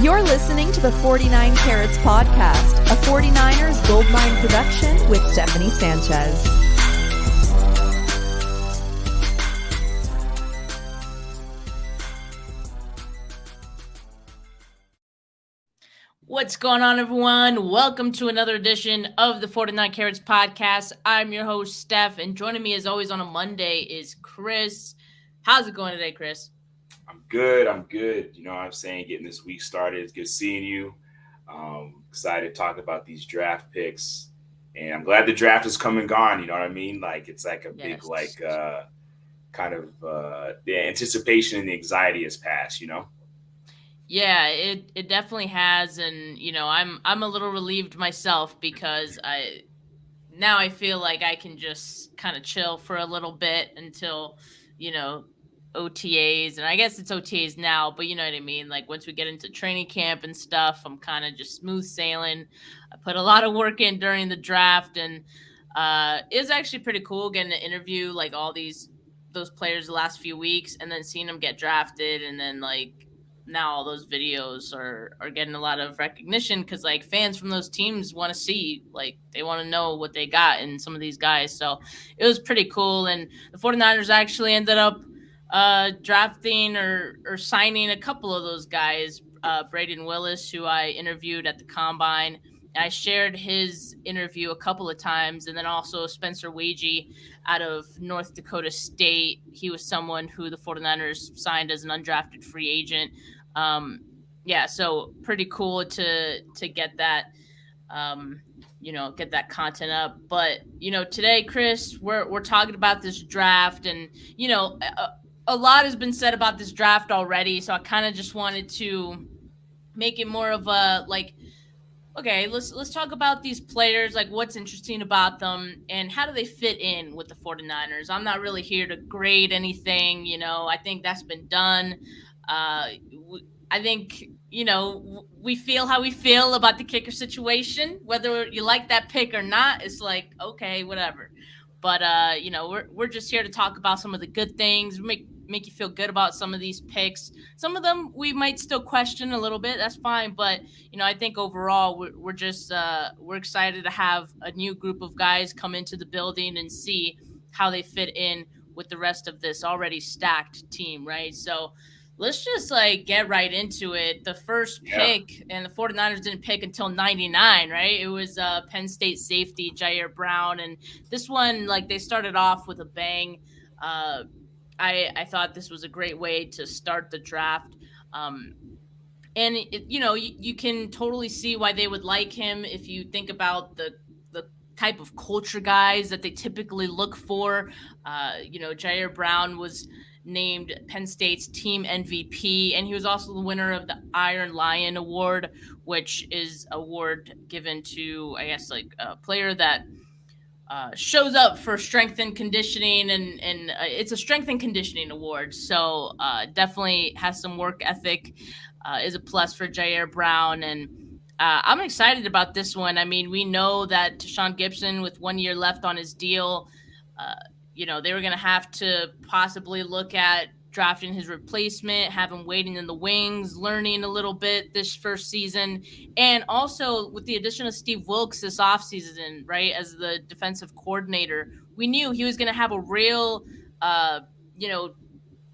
You're listening to the 49 Carats Podcast, a 49ers Goldmine production with Stephanie Sanchez. What's going on, everyone? Welcome to another edition of the 49 Carats Podcast. I'm your host, Steph, and joining me as always on a Monday is Chris. How's it going today, Chris? I'm good. You know what I'm saying? Getting this week started. It's good seeing you. Excited to talk about these draft picks. And I'm glad the draft is come and gone. You know what I mean? Like, it's like a big, the anticipation and the anxiety has passed, you know? Yeah, it definitely has. And, you know, I'm a little relieved myself because I feel like I can just kind of chill for a little bit until, you know, OTAs, and I guess it's OTAs now, but you know what I mean? Like once we get into training camp and stuff, I'm kind of just smooth sailing. I put a lot of work in during the draft, and it was actually pretty cool getting to interview like all those players the last few weeks and then seeing them get drafted, and then like now all those videos are getting a lot of recognition because like fans from those teams want to see, like they want to know what they got in some of these guys. So it was pretty cool. And the 49ers actually ended up drafting or signing a couple of those guys, Braden Willis, who I interviewed at the Combine. I shared his interview a couple of times, and then also Spencer Waege out of North Dakota State. He was someone who the 49ers signed as an undrafted free agent. So pretty cool to get that, get that content up. But, you know, today, Chris, we're talking about this draft, and, you know, a lot has been said about this draft already, so I kind of just wanted to make it more of a like, okay, let's talk about these players, like what's interesting about them and how do they fit in with the 49ers. I'm not really here to grade anything, you know. I think that's been done. I think, you know, we feel how we feel about the kicker situation, whether you like that pick or not. It's like, okay, whatever. But you know, we're just here to talk about some of the good things, make you feel good about some of these picks. Some of them we might still question a little bit. That's fine. But, you know, I think overall we're just we're excited to have a new group of guys come into the building and see how they fit in with the rest of this already stacked team, right? So let's just like get right into it. The first pick, and the 49ers didn't pick until 99, right? It was Penn State safety Ji'ayir Brown. And this one, like they started off with a bang. I thought this was a great way to start the draft. And, you know, you can totally see why they would like him if you think about the type of culture guys that they typically look for. You know, Ji'ayir Brown was named Penn State's team MVP, and he was also the winner of the Iron Lion Award, which is an award given to, I guess, like a player that shows up for strength and conditioning, and it's a strength and conditioning award. So definitely has some work ethic, is a plus for Ji'ayir Brown. And I'm excited about this one. I mean, we know that Tashaun Gipson, with 1 year left on his deal, you know, they were going to have to possibly look at drafting his replacement, have him waiting in the wings, learning a little bit this first season. And also with the addition of Steve Wilks this offseason, right, as the defensive coordinator, we knew he was going to have a real, you know,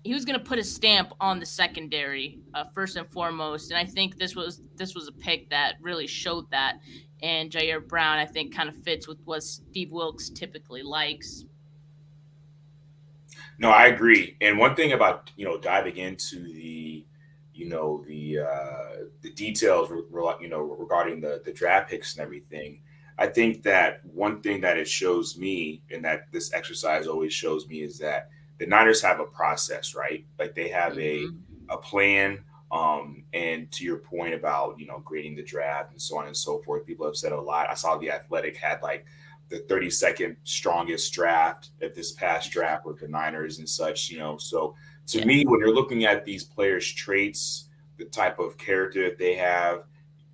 he was going to put a stamp on the secondary first and foremost. And I think this was a pick that really showed that. And Ji'ayir Brown, I think, kind of fits with what Steve Wilks typically likes. No, I agree. And one thing about, you know, diving into the, you know, the details, you know, regarding the draft picks and everything, I think that one thing that it shows me, and that this exercise always shows me, is that the Niners have a process, right? Like they have a plan. And to your point about, you know, grading the draft and so on and so forth, people have said a lot. I saw The Athletic had like the 32nd strongest draft at this past draft with the Niners and such, you know. So to me, when you're looking at these players' traits, the type of character that they have,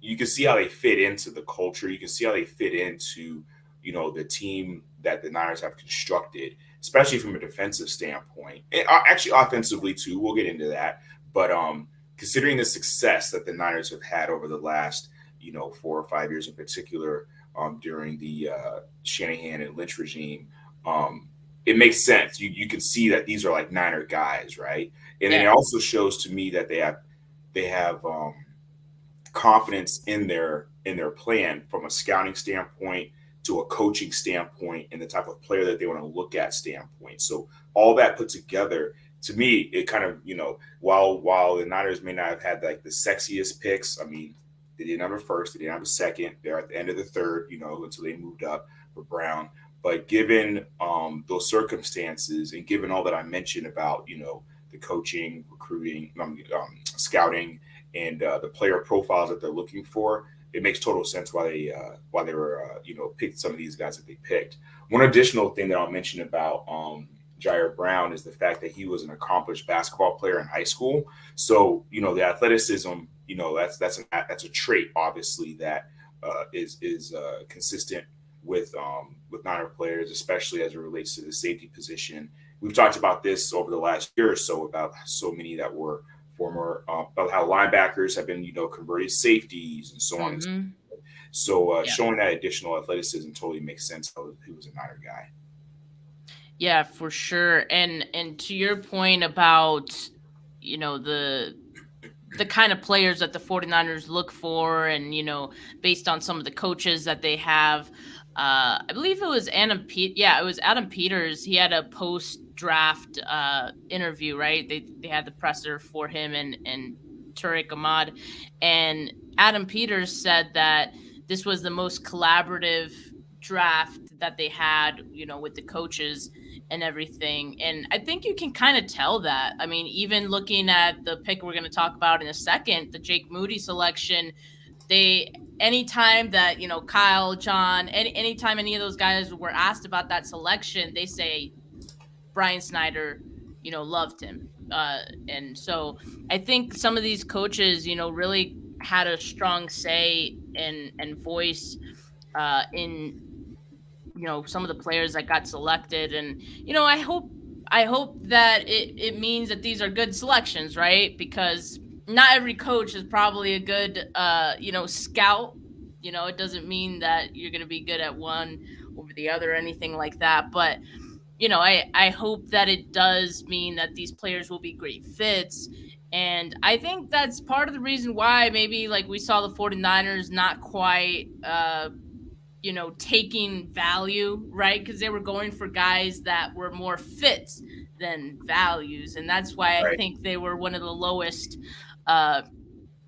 you can see how they fit into the culture. You can see how they fit into, you know, the team that the Niners have constructed, especially from a defensive standpoint. And actually offensively too, we'll get into that. But considering the success that the Niners have had over the last, 4 or 5 years in particular, during the Shanahan and Lynch regime, it makes sense. You can see that these are like Niner guys, right? And then it Yeah. also shows to me that they have confidence in their plan from a scouting standpoint to a coaching standpoint and the type of player that they want to look at standpoint. So all that put together, to me, it kind of, while the Niners may not have had like the sexiest picks, I mean, they didn't have a first, they didn't have a second. They're at the end of the third, until they moved up for Brown. But given those circumstances and given all that I mentioned about, the coaching, recruiting, scouting, and the player profiles that they're looking for, it makes total sense why they were picked some of these guys that they picked. One additional thing that I'll mention about Ji'ayir Brown is the fact that he was an accomplished basketball player in high school. So the athleticism, that's a trait obviously that is consistent with Niner players, especially as it relates to the safety position. We've talked about this over the last year or so about so many that were former about how linebackers have been converted safeties and so on and so Mm-hmm. forth. So Yeah. showing that additional athleticism totally makes sense. He was a Niner guy. Yeah, for sure. And to your point about, the kind of players that the 49ers look for and, based on some of the coaches that they have, I believe it was it was Adam Peters. He had a post draft interview, right? They had the presser for him and Tariq Ahmad, and Adam Peters said that this was the most collaborative draft that they had, with the coaches and everything. And I think you can kind of tell that. I mean, even looking at the pick we're going to talk about in a second, the Jake Moody selection, anytime that, Kyle, John, anytime any of those guys were asked about that selection, they say Brian Snyder, loved him. And so I think some of these coaches, really had a strong say and voice in some of the players that got selected. And I hope that it means that these are good selections, right? Because not every coach is probably a good scout. It doesn't mean that you're going to be good at one over the other or anything like that. But I hope that it does mean that these players will be great fits. And I think that's part of the reason why maybe like we saw the 49ers not quite taking value, right? Because they were going for guys that were more fits than values. And that's why I Right. think they were one of the lowest.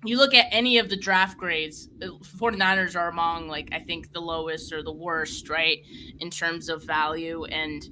You look at any of the draft grades, 49ers are among, like, I think the lowest or the worst, right? In terms of value. And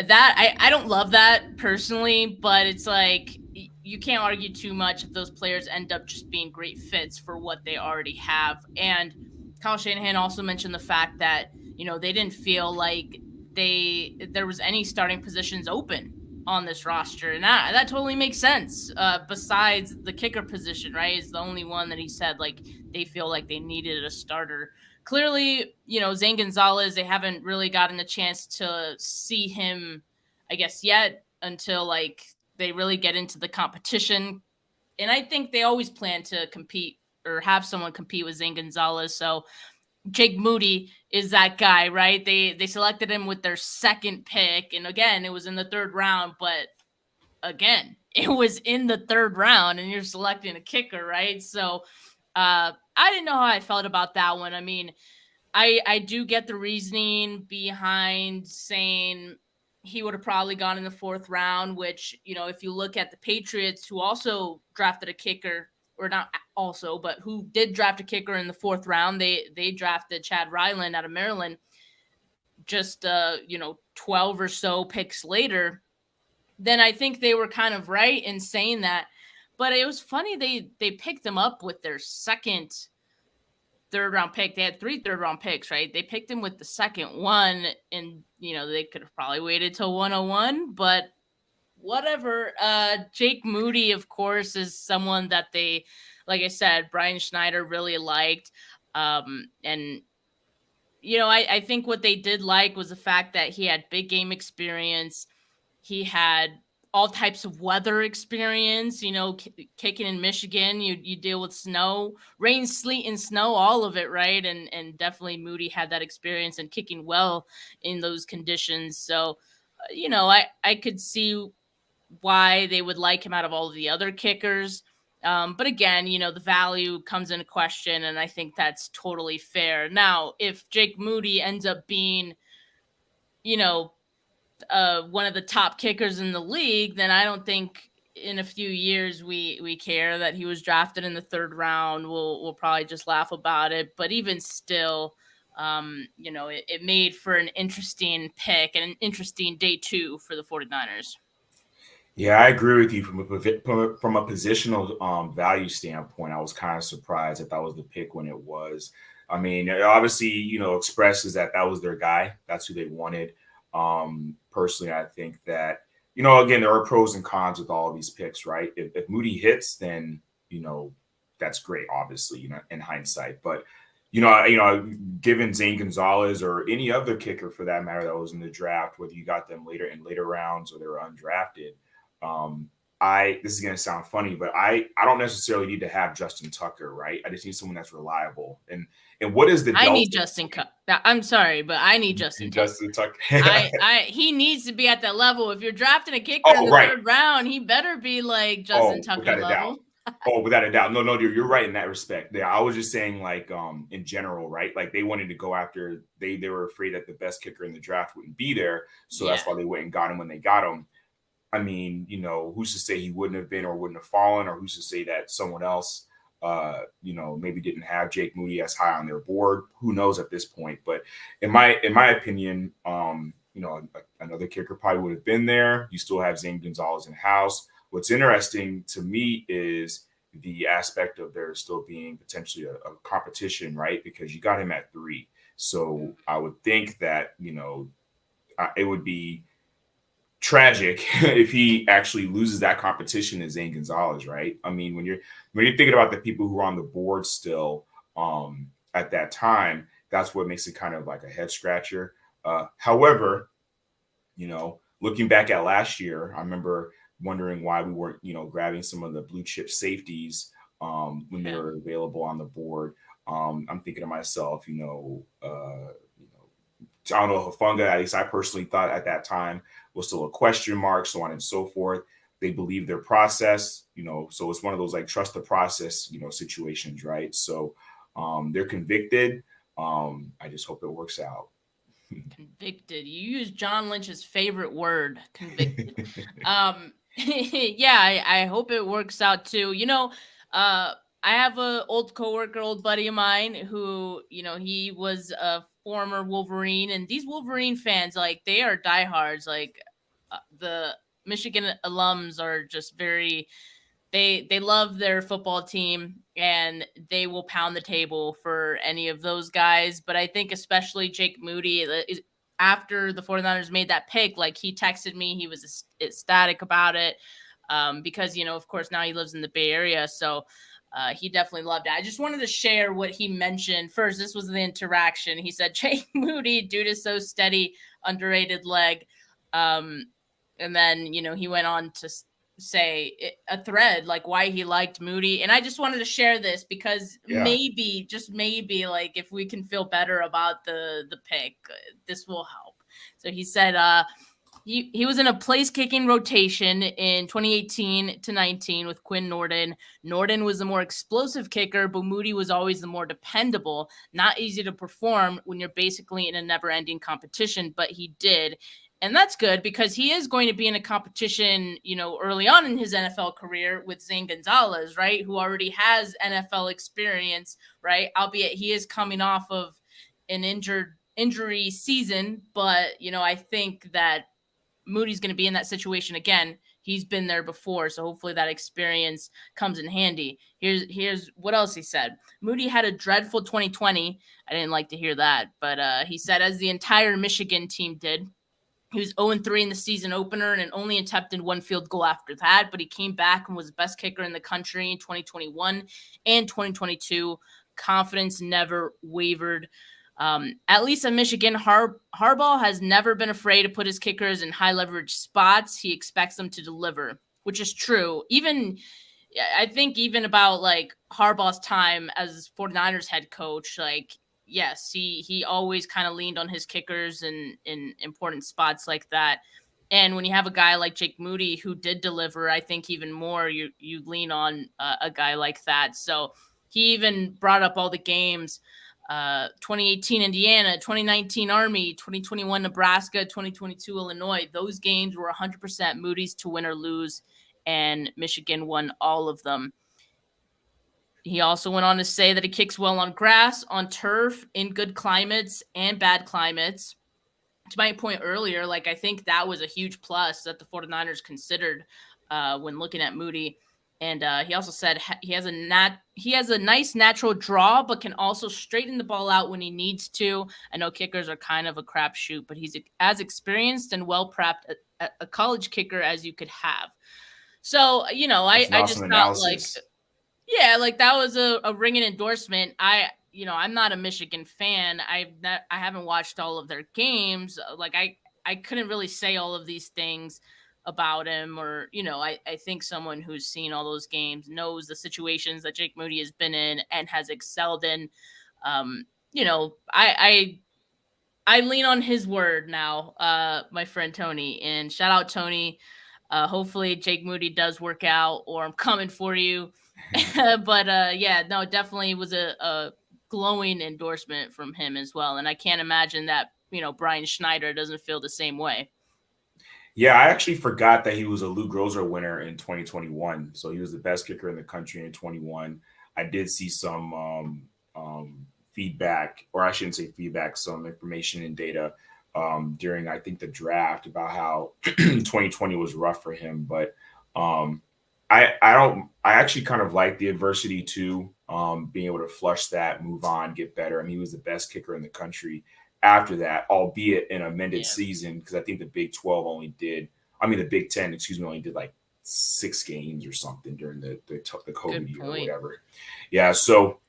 that, I don't love that personally, but it's like, you can't argue too much if those players end up just being great fits for what they already have. And Kyle Shanahan also mentioned the fact that, they didn't feel like there was any starting positions open on this roster. And that totally makes sense. Besides the kicker position, right? Is the only one that he said, like, they feel like they needed a starter. Clearly, Zane Gonzalez, they haven't really gotten a chance to see him, I guess, yet until, like, they really get into the competition. And I think they always plan to compete or have someone compete with Zane Gonzalez. So Jake Moody is that guy, right? They selected him with their second pick. And again, it was in the third round, but again, it was in the third round and you're selecting a kicker, right? So I didn't know how I felt about that one. I mean, I do get the reasoning behind saying he would have probably gone in the fourth round, which, if you look at the Patriots, who also drafted a kicker, or not also, but who did draft a kicker in the fourth round, they drafted Chad Ryland out of Maryland just 12 or so picks later. Then I think they were kind of right in saying that. But it was funny they picked him up with their second third round pick. They had 3 third-round picks, right? They picked him with the second one, and they could have probably waited till 101, but whatever. Jake Moody, of course, is someone that they, like I said, Brian Schneider really liked. And I think what they did like was the fact that he had big game experience. He had all types of weather experience, kicking in Michigan, you deal with snow, rain, sleet, and snow, all of it, right? And definitely Moody had that experience and kicking well in those conditions. So, I could see why they would like him out of all of the other kickers. But again, the value comes into question, and I think that's totally fair. Now, if Jake Moody ends up being, one of the top kickers in the league, then I don't think in a few years we care that he was drafted in the third round. We'll probably just laugh about it. But even still, it made for an interesting pick and an interesting day 2 for the 49ers. Yeah, I agree with you from a positional value standpoint. I was kind of surprised that was the pick when it was. I mean, it obviously, expresses that was their guy. That's who they wanted. Personally, I think that, again, there are pros and cons with all of these picks, right? If Moody hits, then, that's great, obviously, in hindsight. But, given Zane Gonzalez or any other kicker for that matter that was in the draft, whether you got them later rounds or they were undrafted, this is going to sound funny, but I don't necessarily need to have Justin Tucker, right? I just need someone that's reliable. And what is the delta? I need Justin. I'm sorry, but I need Justin Tucker. Justin Tucker. He needs to be at that level. If you're drafting a kicker in the third round, he better be like Justin Tucker level. Without a doubt. No, you're right in that respect. Yeah, I was just saying, like, in general, right? Like, they wanted to go after. They were afraid that the best kicker in the draft wouldn't be there, so that's why they went and got him when they got him. I mean, who's to say he wouldn't have been or wouldn't have fallen, or who's to say that someone else, maybe didn't have Jake Moody as high on their board? Who knows at this point? But in my opinion, another kicker probably would have been there. You still have Zane Gonzalez in house. What's interesting to me is the aspect of there still being potentially a competition, right? Because you got him at 3. So I would think that, it would be tragic if he actually loses that competition to Zane Gonzalez, right? I mean, when you're thinking about the people who are on the board still at that time, that's what makes it kind of like a head scratcher. However, looking back at last year, I remember wondering why we weren't, grabbing some of the blue chip safeties when they were available on the board. I'm thinking to myself, I don't know, Hufanga, at least I personally thought at that time, was still a question mark, so on and so forth. They believe their process, so it's one of those like trust the process, situations, right? So they're convicted. I just hope it works out. Convicted. You use John Lynch's favorite word, convicted. Yeah, I hope it works out too. I have a old coworker, old buddy of mine who, he was a former Wolverine, and these Wolverine fans, like, they are diehards. Like, the Michigan alums are just very, they love their football team, and they will pound the table for any of those guys. But I think especially Jake Moody, after the 49ers made that pick, like, he texted me, he was ecstatic about it, because, of course, now he lives in the Bay Area. So he definitely loved it. I just wanted to share what he mentioned. First, this was the interaction. He said, Jake Moody, dude is so steady, underrated leg. And then, he went on to say a thread, like, why he liked Moody. And I just wanted to share this because maybe, just maybe, like, if we can feel better about the pick, this will help. So he said, He was in a place-kicking rotation in 2018 to 19 with Quinn Nordin. Nordin was the more explosive kicker, but Moody was always the more dependable. Not easy to perform when you're basically in a never-ending competition, but he did. And that's good because he is going to be in a competition, early on in his NFL career with Zane Gonzalez, right, who already has NFL experience, right, albeit he is coming off of an injury season. But, I think that Moody's going to be in that situation again. He's been there before, so hopefully that experience comes in handy. Here's what else he said. Moody had a dreadful 2020. I didn't like to hear that, but he said, as the entire Michigan team did. He was 0-3 in the season opener and only attempted 1 field goal after that, but he came back and was the best kicker in the country in 2021 and 2022. Confidence never wavered. At least at Michigan, Harbaugh has never been afraid to put his kickers in high leverage spots. He expects them to deliver, which is true. I think even about like Harbaugh's time as 49ers head coach, like, yes, he always kind of leaned on his kickers in important spots like that. And when you have a guy like Jake Moody who did deliver, I think even more you lean on a guy like that. So he even brought up all the games, 2018 Indiana, 2019 Army, 2021 Nebraska, 2022 Illinois. Those games were 100% Moody's to win or lose, and Michigan won all of them. He also went on to say that he kicks well on grass, on turf, in good climates and bad climates. To my point earlier, like, I think that was a huge plus that the 49ers considered when looking at Moody. And he also said he has a nice natural draw, but can also straighten the ball out when he needs to. I know kickers are kind of a crapshoot, but he's as experienced and well prepped a college kicker as you could have. So, I just thought like, yeah, like that was a ringing endorsement. I'm not a Michigan fan. I haven't watched all of their games. Like I couldn't really say all of these things about him, or I think someone who's seen all those games knows the situations that Jake Moody has been in and has excelled in. I lean on his word now, my friend Tony, and shout out Tony. Hopefully Jake Moody does work out, or I'm coming for you. But no, definitely was a glowing endorsement from him as well. And I can't imagine that, Brian Schneider doesn't feel the same way. Yeah, I actually forgot that he was a Lou Groza winner in 2021. So he was the best kicker in the country in 21. I did see some feedback, or I shouldn't say feedback, some information and data during, I think, the draft about how 2020 was rough for him. But I actually kind of like the adversity too, being able to flush that, move on, get better. I mean, he was the best kicker in the country after that, albeit in a amended season, because I think the Big 12 the Big 10, only did like 6 games or something during the COVID year or whatever. Yeah. So,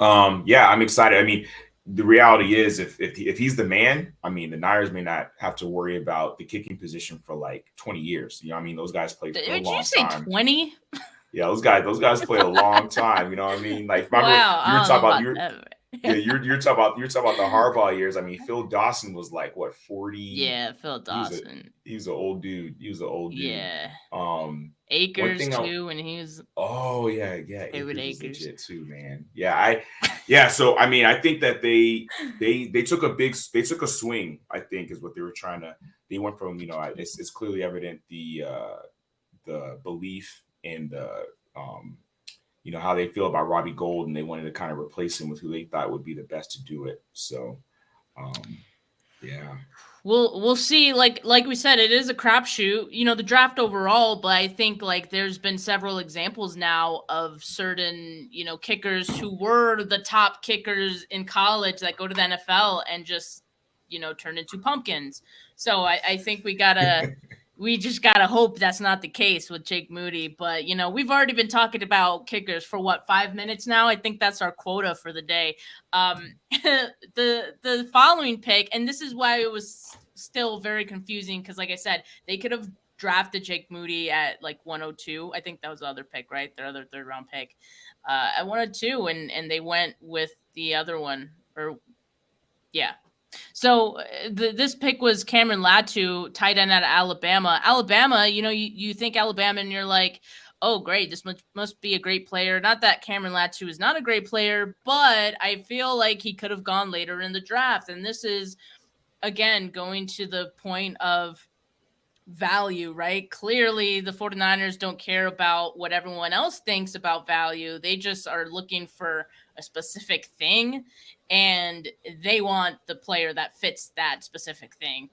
I'm excited. I mean, the reality is if he's the man, I mean, the Niners may not have to worry about the kicking position for like 20 years. You know what I mean? Those guys play for a long time. Did you say 20? Yeah, those guys play a long time. You know what I mean? Like, remember, you're talking about the Harbaugh years. I mean, Phil Dawson was like what, 40? Yeah, Phil Dawson. He was an old dude. Yeah. Akers too, when he was. Oh yeah. Akers was legit too, man. So I mean, I think that they took a swing. I think is what they were trying to. They went from it's clearly evident the belief and how they feel about Robbie Gould, and they wanted to kind of replace him with who they thought would be the best to do it. So, We'll see. Like we said, it is a crapshoot. The draft overall, but I think like there's been several examples now of certain kickers who were the top kickers in college that go to the NFL and just turn into pumpkins. So I think we just got to hope that's not the case with Jake Moody. But, we've already been talking about kickers for 5 minutes now. I think that's our quota for the day. The following pick, and this is why it was still very confusing, because like I said, they could have drafted Jake Moody at like 102. I think that was the other pick, right? Their other third round pick at 102. And they went with the other one, So this pick was Cameron Latu, tight end out of Alabama. Alabama, you think Alabama and you're like, oh, great, this must be a great player. Not that Cameron Latu is not a great player, but I feel like he could have gone later in the draft. And this is, again, going to the point of value, right? Clearly, the 49ers don't care about what everyone else thinks about value. They just are looking for a specific thing, and they want the player that fits that specific thing.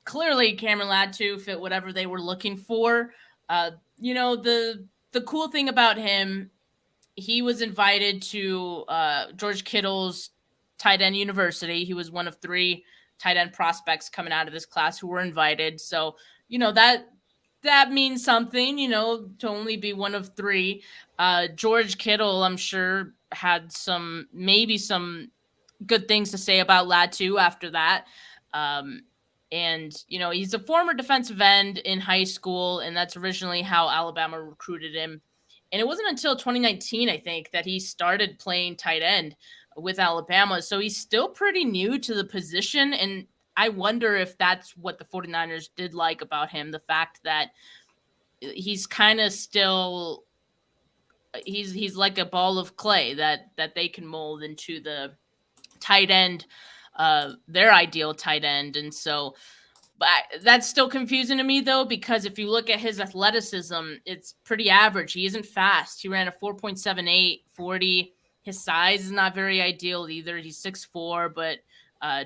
Clearly, Cameron Latu fit whatever they were looking for. The cool thing about him, he was invited to George Kittle's tight end university. He was one of 3 tight end prospects coming out of this class who were invited. So, that means something, to only be one of 3. George Kittle, I'm sure, had some good things to say about Latu after that. And, you know, he's a former defensive end in high school, and that's originally how Alabama recruited him. And it wasn't until 2019, I think, that he started playing tight end with Alabama. So he's still pretty new to the position. And I wonder if that's what the 49ers did like about him, the fact that he's kind of still he's like a ball of clay that they can mold into the tight end, their ideal tight end. And so, but that's still confusing to me though, because if you look at his athleticism, it's pretty average. He isn't fast. He ran a 4.78 40. His size is not very ideal either. He's 6'4", but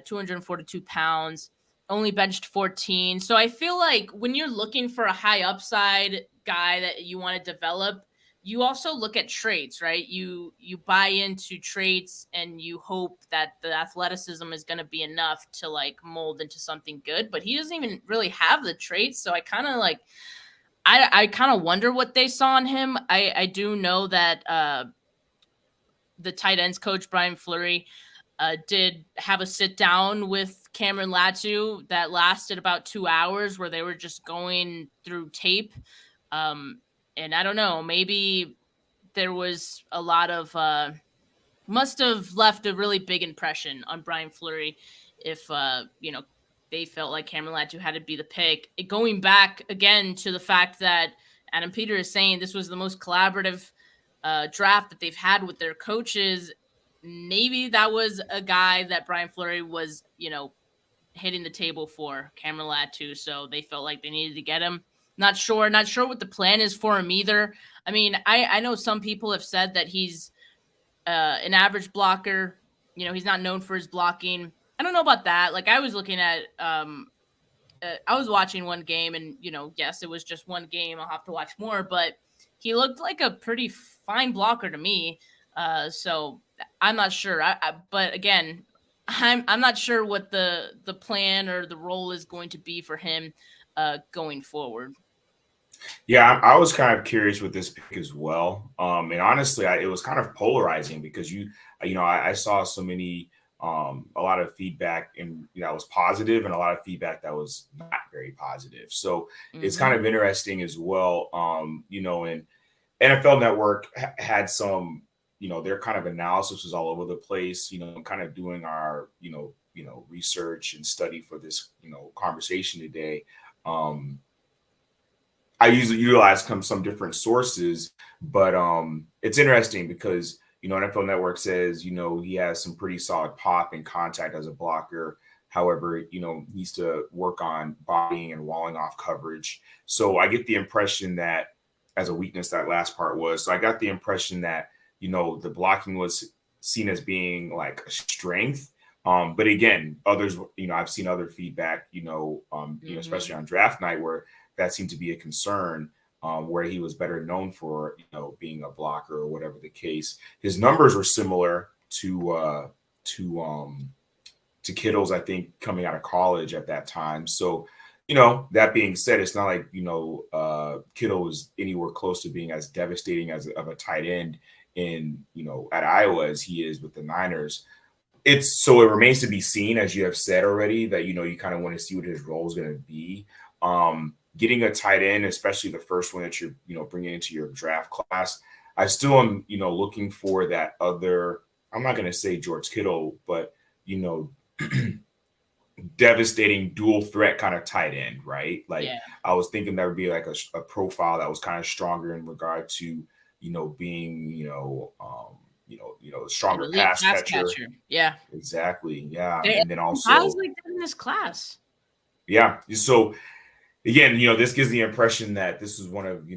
242 pounds, only benched 14. So I feel like when you're looking for a high upside guy that you want to develop, you also look at traits, right? You buy into traits and you hope that the athleticism is going to be enough to like mold into something good, but he doesn't even really have the traits. So I kind of like, I kind of wonder what they saw in him. I do know that the tight ends coach, Brian Fleury, did have a sit down with Cameron Latu that lasted about 2 hours where they were just going through tape. And I don't know, maybe there was a lot of must have left a really big impression on Brian Fleury if you know, they felt like Cameron Latu had to be the pick. Going back again to the fact that Adam Peter is saying this was the most collaborative draft that they've had with their coaches. Maybe that was a guy that Brian Fleury was, you know, hitting the table for, Cameron Latu. So they felt like they needed to get him. Not sure what the plan is for him either. I mean, I know some people have said that he's an average blocker. You know, he's not known for his blocking. I don't know about that. Like I was looking at, I was watching one game and, you know, yes, it was just one game. I'll have to watch more, but he looked like a pretty fine blocker to me. So I'm not sure. But again, I'm not sure what the plan or the role is going to be for him going forward. Yeah, I was kind of curious with this pick as well. And honestly, it was kind of polarizing because I saw so many, a lot of feedback and that was positive and a lot of feedback that was not very positive. So it's kind of interesting as well. And NFL Network had some, their kind of analysis was all over the place, kind of doing our, research and study for this, conversation today. I usually utilize some different sources, but it's interesting because, NFL Network says, he has some pretty solid pop and contact as a blocker. However, needs to work on bodying and walling off coverage. So I get the impression that as a weakness, that last part was, so I got the impression that, the blocking was seen as being like a strength. But again, others, I've seen other feedback, especially on draft night where that seemed to be a concern, where he was better known for, being a blocker or whatever the case. His numbers were similar to Kittle's, I think, coming out of college at that time. So, that being said, it's not like, Kittle was anywhere close to being as devastating of a tight end at Iowa as he is with the Niners. It remains to be seen, as you have said already, that, you kind of want to see what his role is going to be. Getting a tight end, especially the first one that you're, bringing into your draft class, I still am, looking for that other, I'm not going to say George Kittle, but, devastating dual threat kind of tight end, right? Like I was thinking that would be like a profile that was kind of stronger in regard to, being, stronger pass catcher. Yeah, exactly. Yeah. And then also, I was like that in this class. Yeah. So again, this gives the impression that this is one of,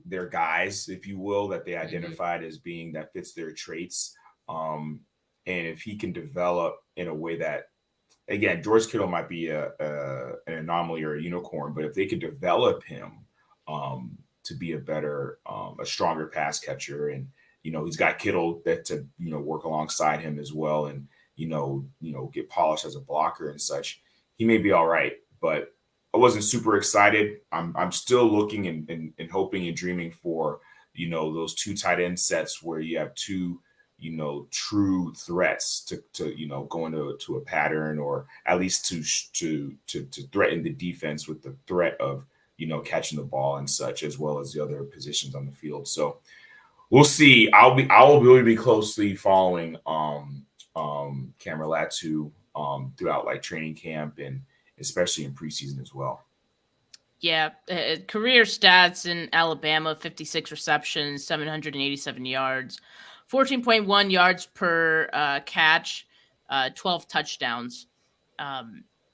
their guys, if you will, that they identified as being that fits their traits. And if he can develop in a way that, again, George Kittle might be an anomaly or a unicorn, but if they could develop him to be a better, a stronger pass catcher, and he's got Kittle that to work alongside him as well, and get polished as a blocker and such, he may be all right. But I wasn't super excited. I'm still looking and hoping and dreaming for those two tight end sets where you have two true threats to go into a pattern, or at least to threaten the defense with the threat of catching the ball and such, as well as the other positions on the field. So we'll see. I will really be closely following Cameron Latu throughout like training camp, and especially in preseason as well. Yeah, career stats in Alabama: 56 receptions, 787 yards, 14.1 yards per catch, 12 touchdowns.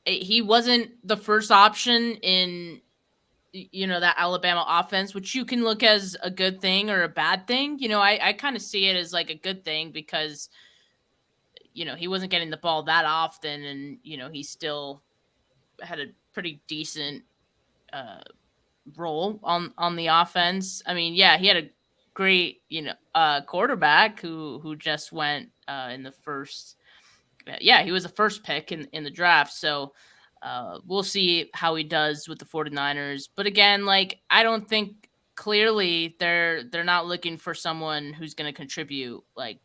He wasn't the first option in that Alabama offense, which you can look as a good thing or a bad thing. I kind of see it as like a good thing because he wasn't getting the ball that often, and he still had a pretty decent role on the offense. I mean, yeah, he had a great quarterback who just went in the first. Yeah, he was the first pick in the draft. So we'll see how he does with the 49ers. But again, like, I don't think clearly they're not looking for someone who's going to contribute like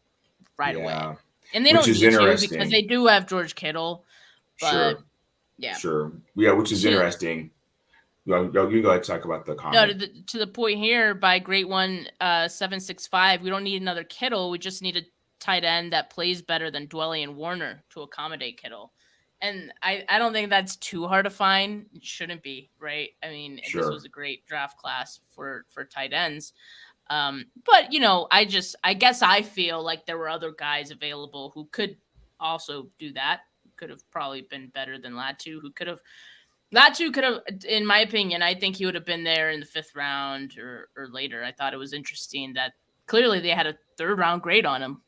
right away. And they Which don't is need to interesting. because they do have George Kittle. But Sure. yeah. Sure. Yeah, which is interesting. You can go ahead and talk about the comment. No, to the point here by Great One 765, we don't need another Kittle. We just need a tight end that plays better than Dwelly and Warner to accommodate Kittle. And I don't think that's too hard to find. It shouldn't be, right? I mean, Sure. This was a great draft class for tight ends. But I guess I feel like there were other guys available who could also do that. Could have probably been better than Latu, who could have, in my opinion, I think he would have been there in the 5th round or later. I thought it was interesting that clearly they had a 3rd round grade on him.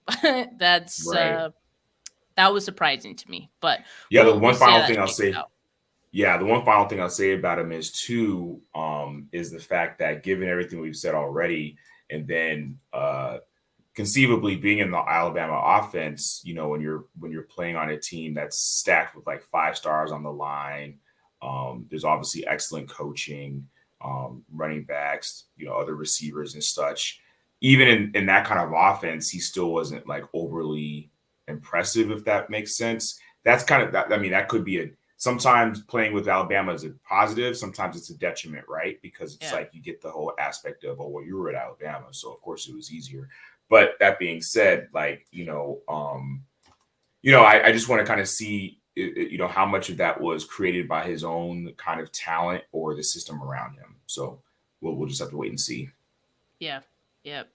That's right. That was surprising to me. But yeah, the one final thing I'll say. Out. Yeah, the one final thing I'll say about him is is the fact that given everything we've said already, and then conceivably being in the Alabama offense, when you're playing on a team that's stacked with like 5 stars on the line, there's obviously excellent coaching, running backs, other receivers and such. Even in that kind of offense, he still wasn't like overly impressive, if that makes sense. That's kind of that. I mean, that could be sometimes playing with Alabama is a positive, sometimes it's a detriment, right? Because it's like you get the whole aspect of, you were at Alabama, so of course it was easier. But that being said, like, I just want to kind of see, how much of that was created by his own kind of talent or the system around him. So we'll just have to wait and see. Yeah. Yep.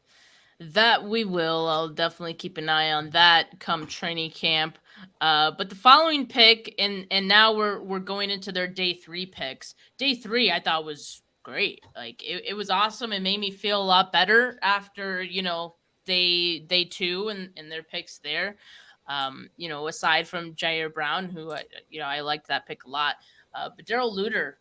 That we will. I'll definitely keep an eye on that come training camp. But the following pick, and now we're going into their day 3 picks. Day 3, I thought was great. Like it was awesome. It made me feel a lot better after day 2 and their picks there. Aside from Ji'ayir Brown, who I liked that pick a lot. But Darrell Luter,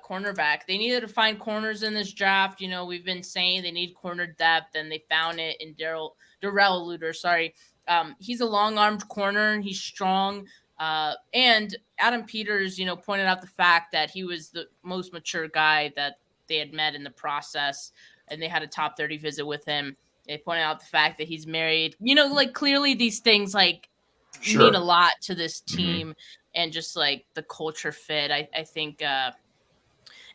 cornerback. They needed to find corners in this draft. We've been saying they need corner depth, and they found it in Darrell Luter. Sorry. He's a long-armed corner. He's strong. And Adam Peters, pointed out the fact that he was the most mature guy that they had met in the process, and they had a top 30 visit with him. They pointed out the fact that he's married. Like clearly these things like mean a lot to this team, and just like the culture fit. I think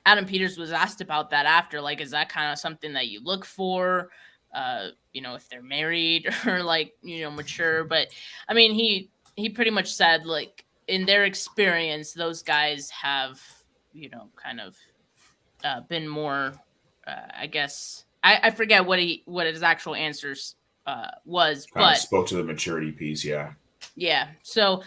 Adam Peters was asked about that after, like, is that kind of something that you look for? If they're married or like, mature. But I mean, he pretty much said, like, in their experience, those guys have, kind of been more, I guess, I forget what his actual answers was, but spoke to the maturity piece. Yeah. Yeah. So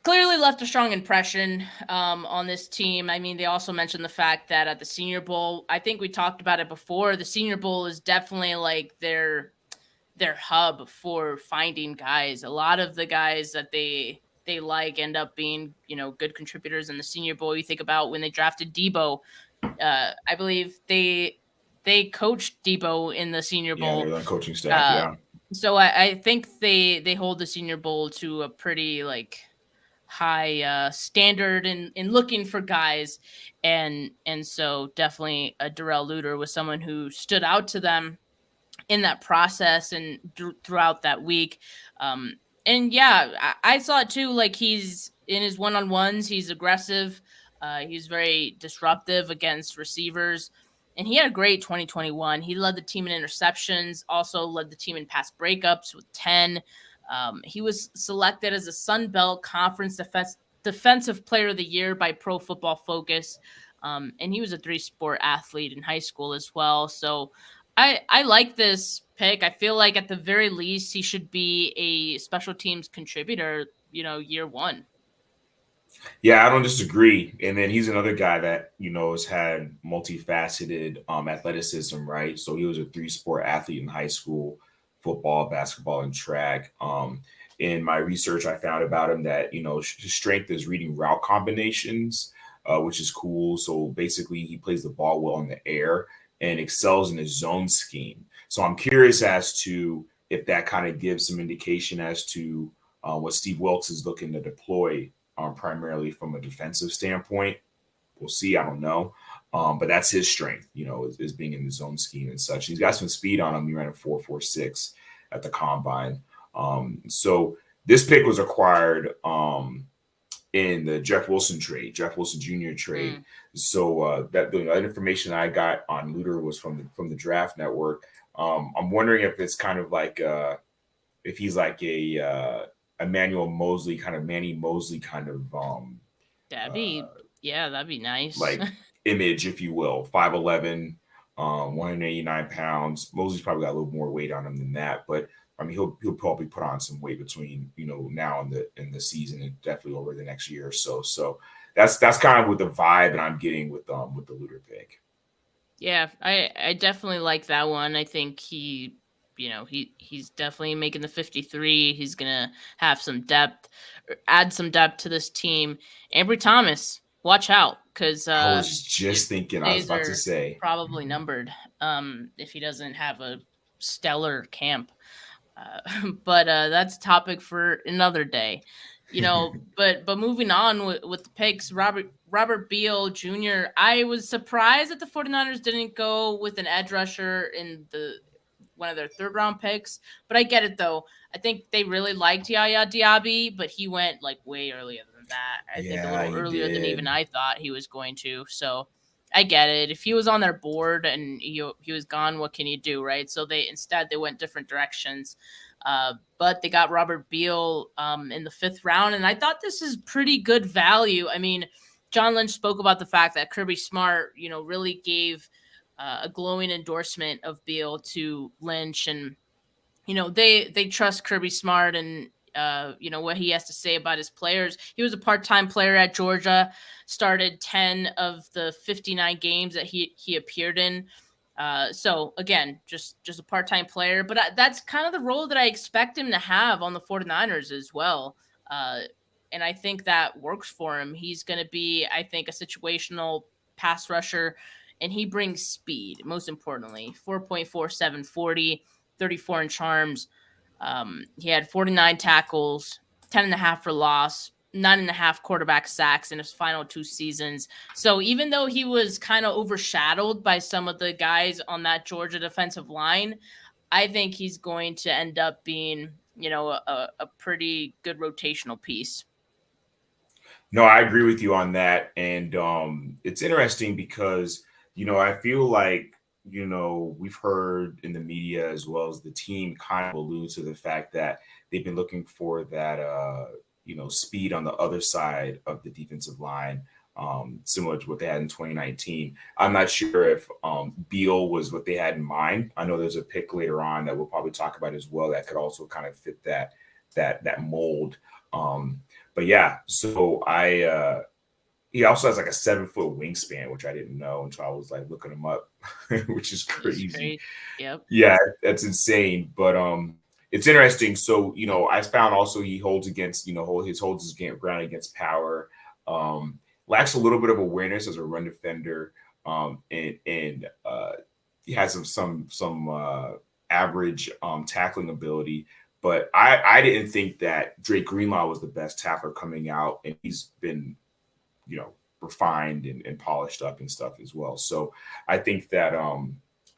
clearly left a strong impression on this team. I mean, they also mentioned the fact that at the Senior Bowl, I think we talked about it before, the Senior Bowl is definitely like their hub for finding guys. A lot of the guys that they like end up being, good contributors in the Senior Bowl. You think about when they drafted Debo, I believe they coached Debo in the Senior Bowl. Yeah, they're on coaching staff. Yeah. So I think they hold the Senior Bowl to a pretty like high standard in looking for guys, and so definitely Darrell Luter was someone who stood out to them. in that process and throughout that week. And yeah, I saw it too. Like, he's in his one-on-ones, he's aggressive. He's very disruptive against receivers. And he had a great 2021. He led the team in interceptions, also led the team in pass breakups with 10. He was selected as a Sun Belt Conference Defensive Player of the Year by Pro Football Focus. And he was a 3-sport athlete in high school as well. So I like this pick. I feel like at the very least he should be a special teams contributor, year one. Yeah, I don't disagree. And then he's another guy that, has had multifaceted athleticism, right? So he was a three-sport athlete in high school, football, basketball, and track. In my research, I found about him that, his strength is reading route combinations, which is cool. So basically, he plays the ball well in the air and excels in his zone scheme. So I'm curious as to if that kind of gives some indication as to what Steve Wilkes is looking to deploy primarily from a defensive standpoint. We'll see. I don't know. But that's his strength, is being in the zone scheme and such. He's got some speed on him. He ran a 4.46 at the combine. So this pick was acquired in the Jeff Wilson Jr. trade. So that information I got on Luter was from the Draft Network. I'm wondering if it's kind of like if he's like a Emmanuel Mosley, kind of Manny Mosley kind of that'd be nice. Like image, if you will. 5'11", 189 pounds. Mosley's probably got a little more weight on him than that, but I mean he'll probably put on some weight between now and the season, and definitely over the next year or so. So that's kind of with the vibe that I'm getting with the Luter pick. Yeah, I definitely like that one. I think he's definitely making the 53. He's gonna have some depth, add some depth to this team. Ambry Thomas, watch out, because I was just thinking. I was about to say probably numbered if he doesn't have a stellar camp. But that's a topic for another day. But moving on with the picks, Robert Beal Jr., I was surprised that the 49ers didn't go with an edge rusher in one of their third-round picks, but I get it, though. I think they really liked Yaya Diaby, but he went like way earlier than that. I think a little earlier than even I thought he was going to. So I get it. If he was on their board and he was gone, what can you do, right? So they went different directions. But they got Robert Beal in the 5th round, and I thought this is pretty good value. I mean, John Lynch spoke about the fact that Kirby Smart, really gave a glowing endorsement of Beal to Lynch, and they trust Kirby Smart and what he has to say about his players. He was a part-time player at Georgia, started 10 of the 59 games that he appeared in. So again, just a part-time player, but that's kind of the role that I expect him to have on the 49ers as well. And I think that works for him. He's going to be, I think, a situational pass rusher, and he brings speed, most importantly. 4.47 40, 34 in charms. He had 49 tackles, 10.5 for loss, 9.5 quarterback sacks in his final 2 seasons. So even though he was kind of overshadowed by some of the guys on that Georgia defensive line, I think he's going to end up being, a pretty good rotational piece. No, I agree with you on that. And it's interesting because, I feel like, we've heard in the media as well as the team kind of allude to the fact that they've been looking for that, speed on the other side of the defensive line, similar to what they had in 2019. I'm not sure if Beal was what they had in mind. I know there's a pick later on that we'll probably talk about as well that could also kind of fit that mold. But yeah, so he also has like a 7-foot wingspan, which I didn't know until I was like looking him up, which is crazy. Yep. Yeah, that's insane. But it's interesting. So, I found also he holds against, holds his ground against power, lacks a little bit of awareness as a run defender. And he has some average tackling ability. But I didn't think that Drake Greenlaw was the best tackler coming out, and he's been, refined and polished up and stuff as well. So I think that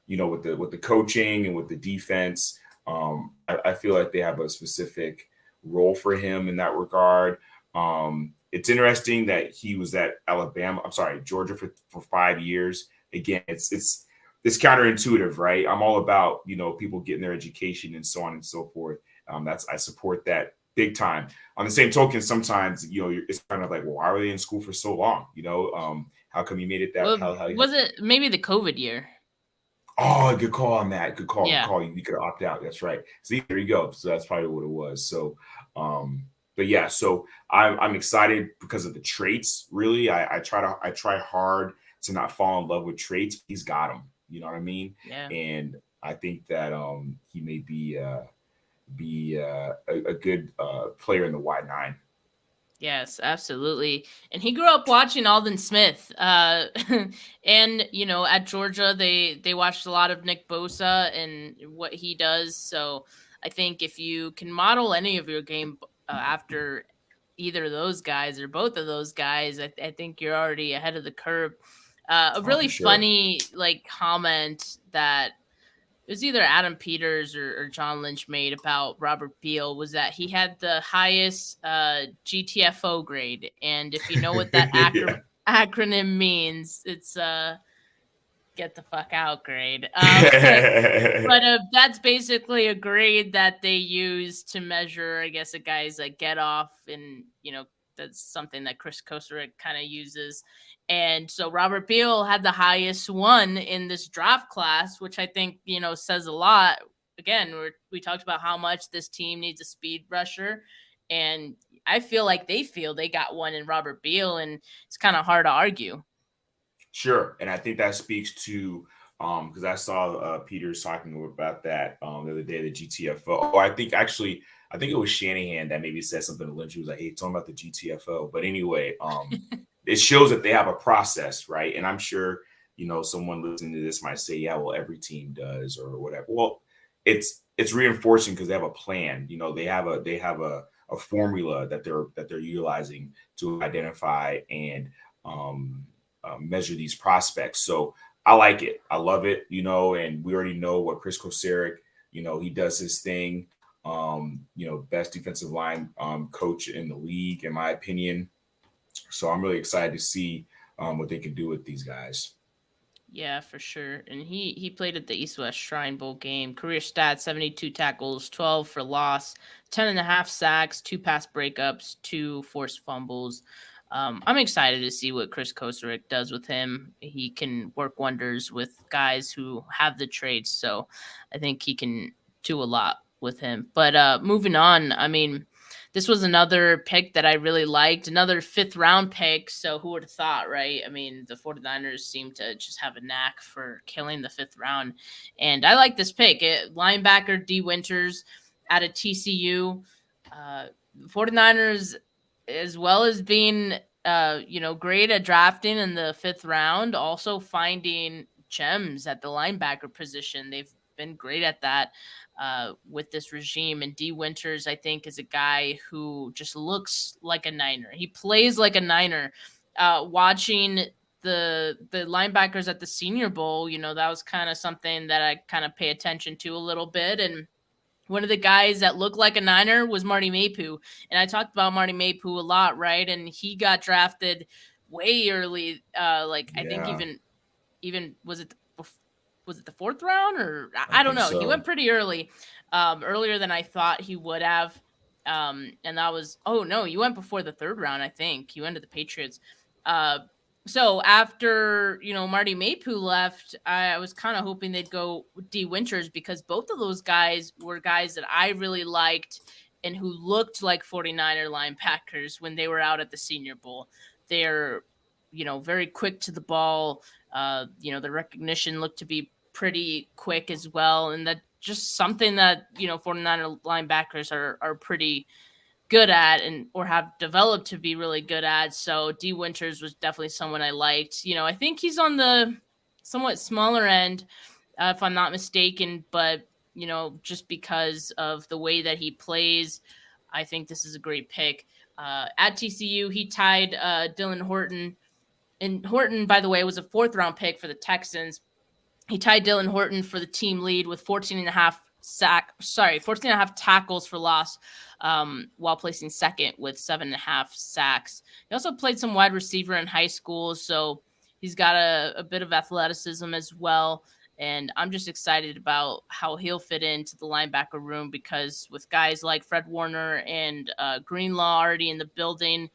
with the coaching and with the defense, I feel like they have a specific role for him in that regard. It's interesting that he was at Georgia for 5 years. Again, it's counterintuitive, right? I'm all about, people getting their education and so on and so forth. I support that big time. On the same token, sometimes, it's kind of like, well, why were they in school for so long? How come you made it that? Well, was it maybe the COVID year? Oh, good call on that. Good call. Yeah. Good call. You could opt out. That's right. See, there you go. So that's probably what it was. So, but yeah, so I'm excited because of the traits. Really, I try hard to not fall in love with traits. He's got them. You know what I mean? Yeah. And I think that he may be a good player in the wide nine. Yes, absolutely. And he grew up watching Alden Smith. And at Georgia, they watched a lot of Nick Bosa and what he does. So I think if you can model any of your game after either of those guys or both of those guys, I think you're already ahead of the curve. A really funny comment that it was either Adam Peters or John Lynch made about Robert Beal was that he had the highest GTFO grade. And if you know what that acronym means, it's get the fuck out grade. But that's basically a grade that they use to measure, I guess, a guy's get off. And, that's something that Chris Kosarek kind of uses. And so Robert Beal had the highest one in this draft class, which I think, says a lot. Again, we talked about how much this team needs a speed rusher. And I feel like they got one in Robert Beal, and it's kind of hard to argue. Sure. And I think that speaks to, because I saw Peters talking about that the other day, the GTFO. Oh, I think it was Shanahan that maybe said something to Lynch. He was like, hey, talking about the GTFO. But anyway, it shows that they have a process, right? And I'm sure, someone listening to this might say, yeah, well, every team does or whatever. Well, it's reinforcing because they have a plan. They have a formula that they're utilizing to identify and measure these prospects. So I like it. I love it, and we already know what Chris Kosarek, he does his thing. Best defensive line coach in the league, in my opinion. So I'm really excited to see what they can do with these guys. Yeah, for sure. And he played at the East-West Shrine Bowl game. Career stats, 72 tackles, 12 for loss, 10.5 sacks, 2 pass breakups, 2 forced fumbles. I'm excited to see what Chris Kosarek does with him. He can work wonders with guys who have the traits. So I think he can do a lot with him. But moving on, I mean, this was another pick that I really liked, another 5th round pick. So who would have thought, right? I mean, the 49ers seem to just have a knack for killing the 5th round. And I like this pick. Linebacker D. Winters out of TCU. 49ers, as well as being, great at drafting in the 5th round, also finding gems at the linebacker position. They've been great at that with this regime. And D. Winters, I think, is a guy who just looks like a Niner. He plays like a Niner. Watching the linebackers at the Senior Bowl, that was kind of something that I kind of pay attention to a little bit. And one of the guys that looked like a Niner was Marty Mayhew. And I talked about Marty Mayhew a lot, right? And he got drafted way early. I think even was it the 4th round or I don't know. So. He went pretty early, earlier than I thought he would have. And that was, you went before the 3rd round, I think. You went to the Patriots. So after, Marty Mayhew left, I was kind of hoping they'd go D. Winters because both of those guys were guys that I really liked and who looked like 49er linebackers when they were out at the Senior Bowl. They're, very quick to the ball. The recognition looked to be pretty quick as well. And that just something that, 49er linebackers are pretty good at or have developed to be really good at. So D. Winters was definitely someone I liked. I think he's on the somewhat smaller end, if I'm not mistaken, but, just because of the way that he plays, I think this is a great pick. At TCU, he tied Dylan Horton. And Horton, by the way, was a 4th round pick for the Texans. He tied Dylan Horton for the team lead with 14 and a half 14 and a half tackles for loss, while placing second with 7.5 sacks. He also played some wide receiver in high school, so he's got a bit of athleticism as well. And I'm just excited about how he'll fit into the linebacker room, because with guys like Fred Warner and Greenlaw already in the building,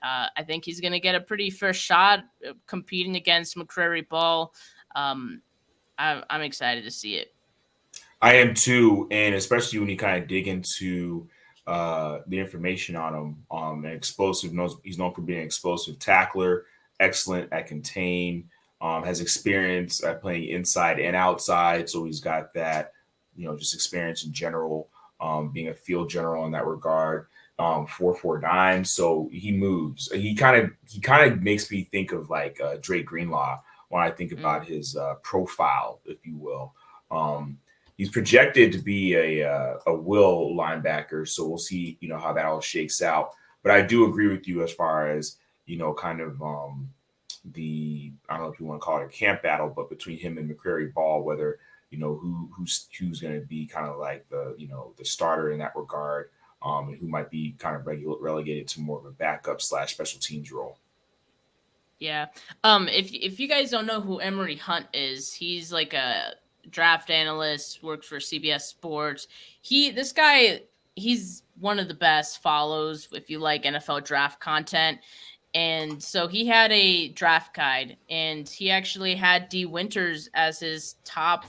I think he's going to get a pretty fair shot competing against McCrary Ball. I'm excited to see it. I am too, and especially when you kind of dig into the information on him. An explosive, he's known for being an explosive tackler, excellent at contain, has experience at playing inside and outside, so he's got that, just experience in general, being a field general in that regard. 449, so he moves. He kind of makes me think of like Dre Greenlaw when I think about his profile, if you will. He's projected to be a will linebacker, so we'll see, how that all shakes out. But I do agree with you as far as, kind of the, I don't know if you want to call it a camp battle, but between him and McCrary Ball, whether, who's going to be kind of like the, the starter in that regard, and who might be kind of relegated to more of a backup / special teams role. Yeah. If you guys don't know who Emery Hunt is, he's like a draft analyst, works for CBS Sports. This guy, he's one of the best follows if you like NFL draft content. And so he had a draft guide, and he actually had D Winters as his top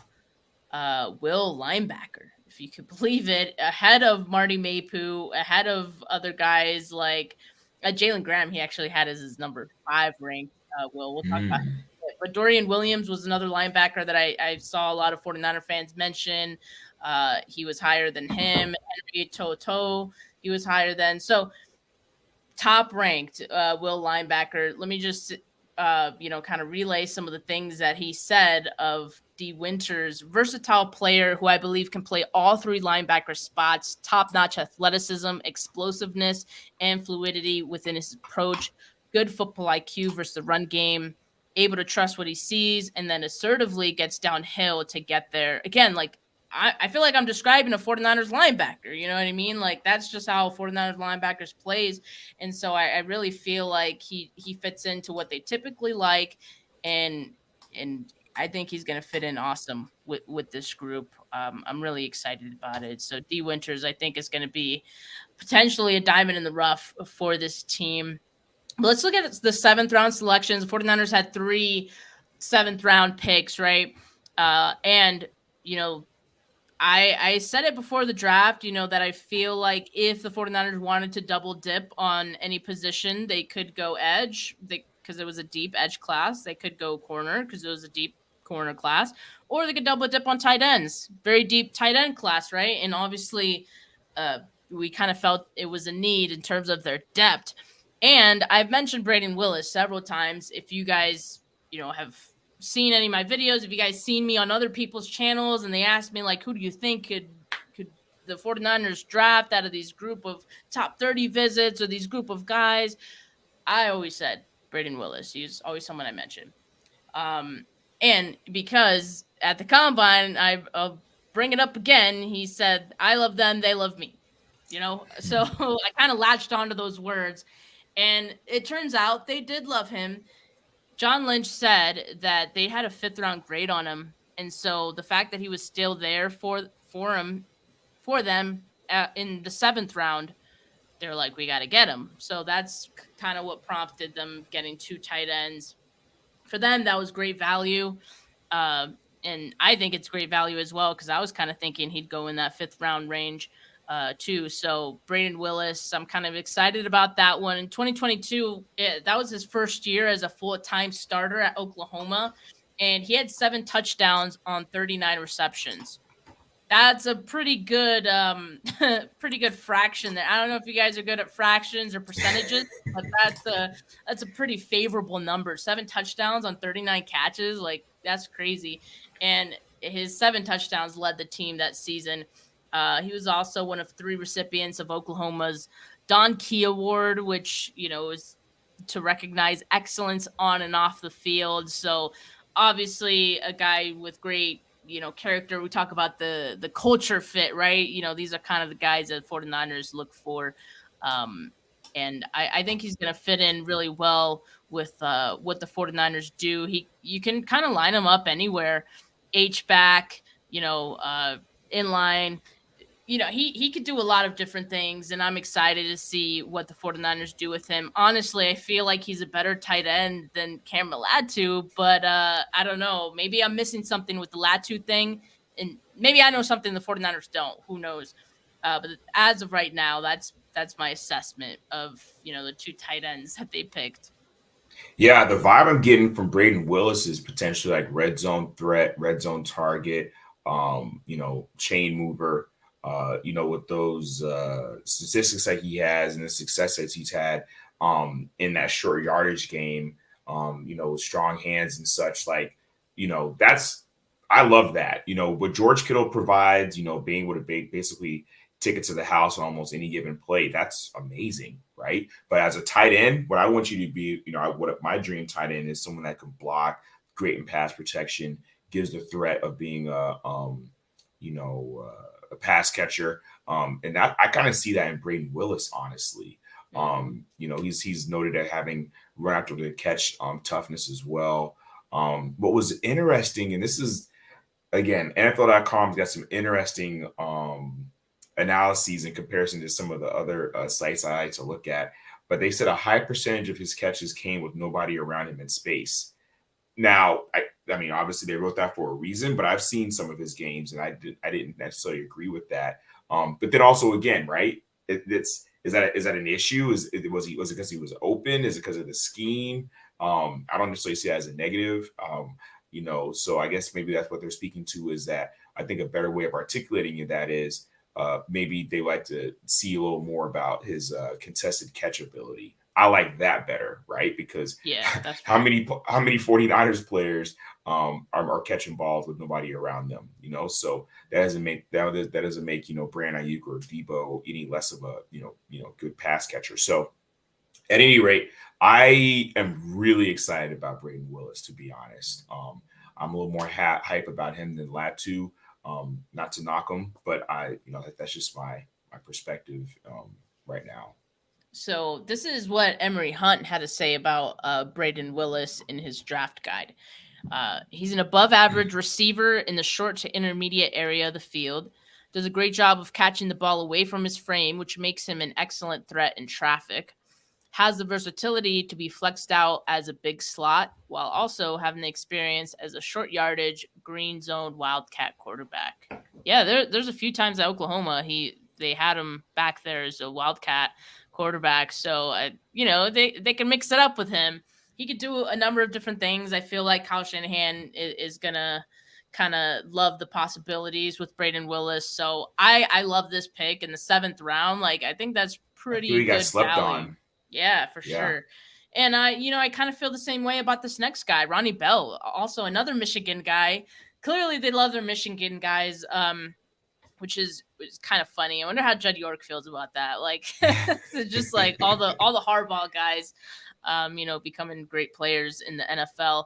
will linebacker, if you could believe it, ahead of Marty Mapu, ahead of other guys like Jalen Graham. He actually had as his number 5 ranked. We'll talk about it. But Dorian Williams was another linebacker that I saw a lot of 49er fans mention. He was higher than him. Henry Toto, he was higher than. So top ranked will linebacker. Let me just kind of relay some of the things that he said of D Winters, versatile player who I believe can play all 3 linebacker spots, top-notch athleticism, explosiveness, and fluidity within his approach, good football IQ versus the run game, able to trust what he sees, and then assertively gets downhill to get there. Again, like I feel like I'm describing a 49ers linebacker. You know what I mean? Like that's just how 49ers linebackers plays. And so I really feel like he fits into what they typically like. And I think he's going to fit in awesome with this group. I'm really excited about it. So D Winters, I think, is going to be potentially a diamond in the rough for this team. But let's look at the 7th round selections. The 49ers had 3 7th round picks, right? And, I said it before the draft, that I feel like if the 49ers wanted to double dip on any position, they could go edge because it was a deep edge class. They could go corner because it was a deep corner class, or they could double dip on tight ends. Very deep tight end class, right? And obviously we kind of felt it was a need in terms of their depth. And I've mentioned Braden Willis several times. If you guys, have seen any of my videos, if you guys seen me on other people's channels and they asked me like, who do you think could the 49ers draft out of these group of top 30 visits or these group of guys, I always said Braden Willis. He's always someone I mention. And because at the combine, I'll bring it up again. He said, I love them, they love me, so I kind of latched onto those words, and it turns out they did love him. John Lynch said that they had a 5th round grade on him. And so the fact that he was still there for them in the 7th round, they're like, we got to get him. So that's kind of what prompted them getting 2 tight ends. For them, that was great value. And I think it's great value as well, because I was kind of thinking he'd go in that 5th round range too. So Braden Willis, I'm kind of excited about that one. In 2022, that was his first year as a full-time starter at Oklahoma, and he had 7 touchdowns on 39 receptions. That's a pretty good fraction there. I don't know if you guys are good at fractions or percentages, but that's a pretty favorable number. 7 touchdowns on 39 catches, like that's crazy. And his 7 touchdowns led the team that season. He was also one of 3 recipients of Oklahoma's Don Key Award, which, is to recognize excellence on and off the field. So obviously a guy with great, character. We talk about the culture fit, right? These are kind of the guys that 49ers look for. Um, and I think he's going to fit in really well with what the 49ers do. You can kind of line him up anywhere, H back, inline. He could do a lot of different things, and I'm excited to see what the 49ers do with him. Honestly, I feel like he's a better tight end than Cameron Latu, but I don't know. Maybe I'm missing something with the Latu thing, and maybe I know something the 49ers don't. Who knows? But as of right now, that's my assessment of, the two tight ends that they picked. Yeah, the vibe I'm getting from Braden Willis is potentially like red zone threat, red zone target, chain mover. With those statistics that he has and the success that he's had in that short yardage game, with strong hands and such, like, that's I love that. What George Kittle provides, being able to basically take it to the house on almost any given play, that's amazing, right? But as a tight end, what I want you to be, what my dream tight end is someone that can block, great in pass protection, gives the threat of being a pass catcher. And that I kind of see that in Braden Willis, honestly. He's noted at having run after the catch toughness as well. What was interesting, and this is again, NFL.com's got some interesting analyses in comparison to some of the other sites I like to look at. But they said a high percentage of his catches came with nobody around him in space. Now, I mean, obviously they wrote that for a reason, but I've seen some of his games, and I didn't necessarily agree with that. But then also, again, right? Is that an issue? Was it because he was open? Is it because of the scheme? I don't necessarily see it as a negative. So I guess maybe that's what they're speaking to, is that I think a better way of articulating that is maybe they like to see a little more about his contested catch ability. I like that better, right? Because that's how many 49ers players are catching balls with nobody around them, So that doesn't make Brandon Ayuk or Debo any less of a good pass catcher. So at any rate, I am really excited about Braden Willis, to be honest. I'm a little more hype about him than Latu. Not to knock him, but that's just my perspective right now. So this is what Emery Hunt had to say about Braden Willis in his draft guide. He's an above-average receiver in the short to intermediate area of the field. Does a great job of catching the ball away from his frame, which makes him an excellent threat in traffic. Has the versatility to be flexed out as a big slot while also having the experience as a short yardage green zone wildcat quarterback. Yeah, there's a few times at Oklahoma they had him back there as a wildcat quarterback. So they can mix it up with him. He could do a number of different things. I feel like Kyle Shanahan is gonna kind of love the possibilities with Braden Willis. So I love this pick in the 7th round. Like, I think that's pretty good got slept value. on. Yeah, for sure. And I kind of feel the same way about this next guy, Ronnie Bell, also another Michigan guy. Clearly they love their Michigan guys, which is kind of funny. I wonder how Judd York feels about that. Like, just like all the hardball guys, becoming great players in the NFL.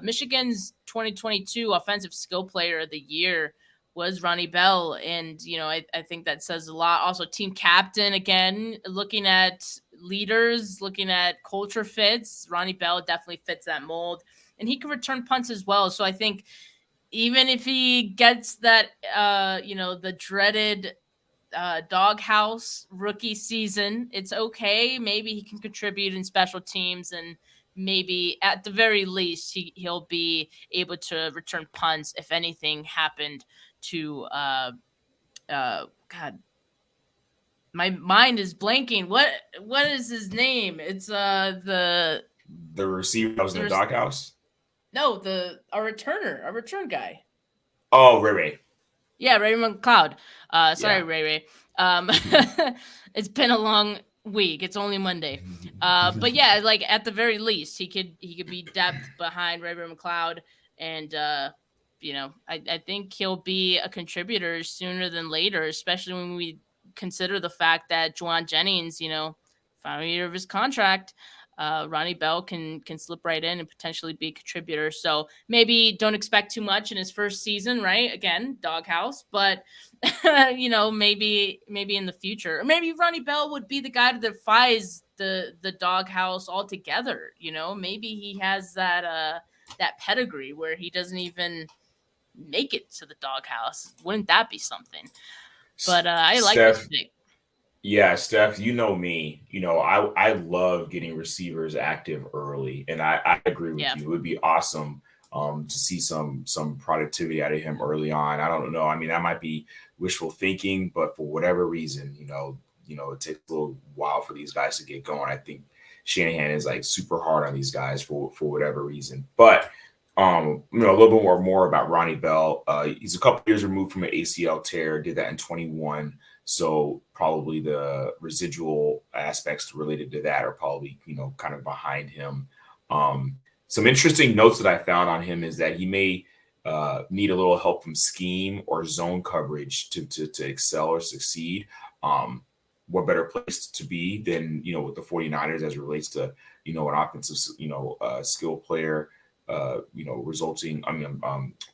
Michigan's 2022 Offensive Skill Player of the Year was Ronnie Bell. And, I think that says a lot. Also, team captain, again, looking at leaders, looking at culture fits, Ronnie Bell definitely fits that mold. And he can return punts as well. So I think even if he gets that, the dreaded doghouse rookie season, it's okay. Maybe he can contribute in special teams, and maybe at the very least he'll be able to return punts if anything happened to God, my mind is blanking. What is his name? It's the receiver that was in the doghouse. No, a return guy. Oh, Ray. Yeah, Ray McLeod. Sorry, Yeah. Ray. It's been a long week. It's only Monday. But yeah, like at the very least, he could be depth behind Ray McLeod, and I think he'll be a contributor sooner than later, especially when we consider the fact that Juwan Jennings, final year of his contract, Ronnie Bell can slip right in and potentially be a contributor. So maybe don't expect too much in his first season, right? Again, doghouse, but maybe in the future, or maybe Ronnie Bell would be the guy that defies the doghouse altogether. Maybe he has that pedigree where he doesn't even make it to the doghouse. Wouldn't that be something? But I like this Steph, pick. yeah, Steph, you know me. I love getting receivers active early, and I agree with Yeah. you. It would be awesome to see some productivity out of him early on. I don't know. I mean, that might be wishful thinking, but for whatever reason, it takes a little while for these guys to get going. I think Shanahan is like super hard on these guys for whatever reason. But a little bit more about Ronnie Bell. He's a couple years removed from an ACL tear. Did that in 21. So probably the residual aspects related to that are probably, kind of behind him. Some interesting notes that I found on him is that he may need a little help from scheme or zone coverage to excel or succeed. What better place to be than, with the 49ers as it relates to, an offensive, skill player,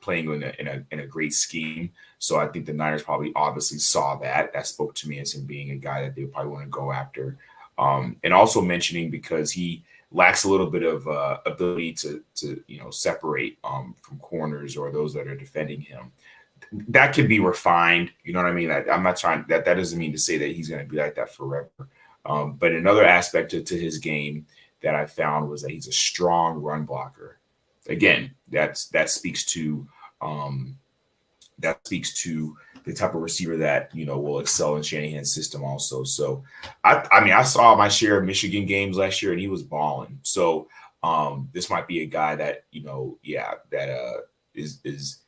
playing in a great scheme. So I think the Niners probably obviously saw that. That spoke to me as him being a guy that they probably want to go after. And also mentioning because he lacks a little bit of ability to separate from corners or those that are defending him. That can be refined. You know what I mean? I'm not trying that doesn't mean to say that he's going to be like that forever. But another aspect to his game that I found was that he's a strong run blocker. Again, that speaks to the type of receiver that will excel in Shanahan's system also. So I saw my share of Michigan games last year and he was balling. So this might be a guy that is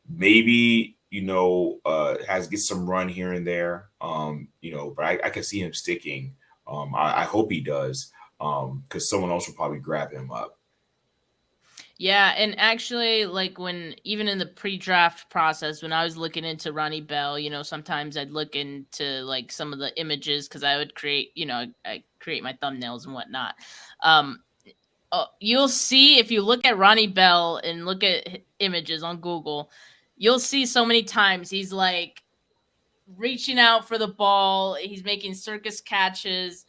maybe gets some run here and there. But I can see him sticking. I hope he does because someone else will probably grab him up. Yeah, and actually, like when even in the pre-draft process, when I was looking into Ronnie Bell, sometimes I'd look into like some of the images because I would create, I create my thumbnails and whatnot. You'll see if you look at Ronnie Bell and look at images on Google, you'll see so many times he's like reaching out for the ball, he's making circus catches.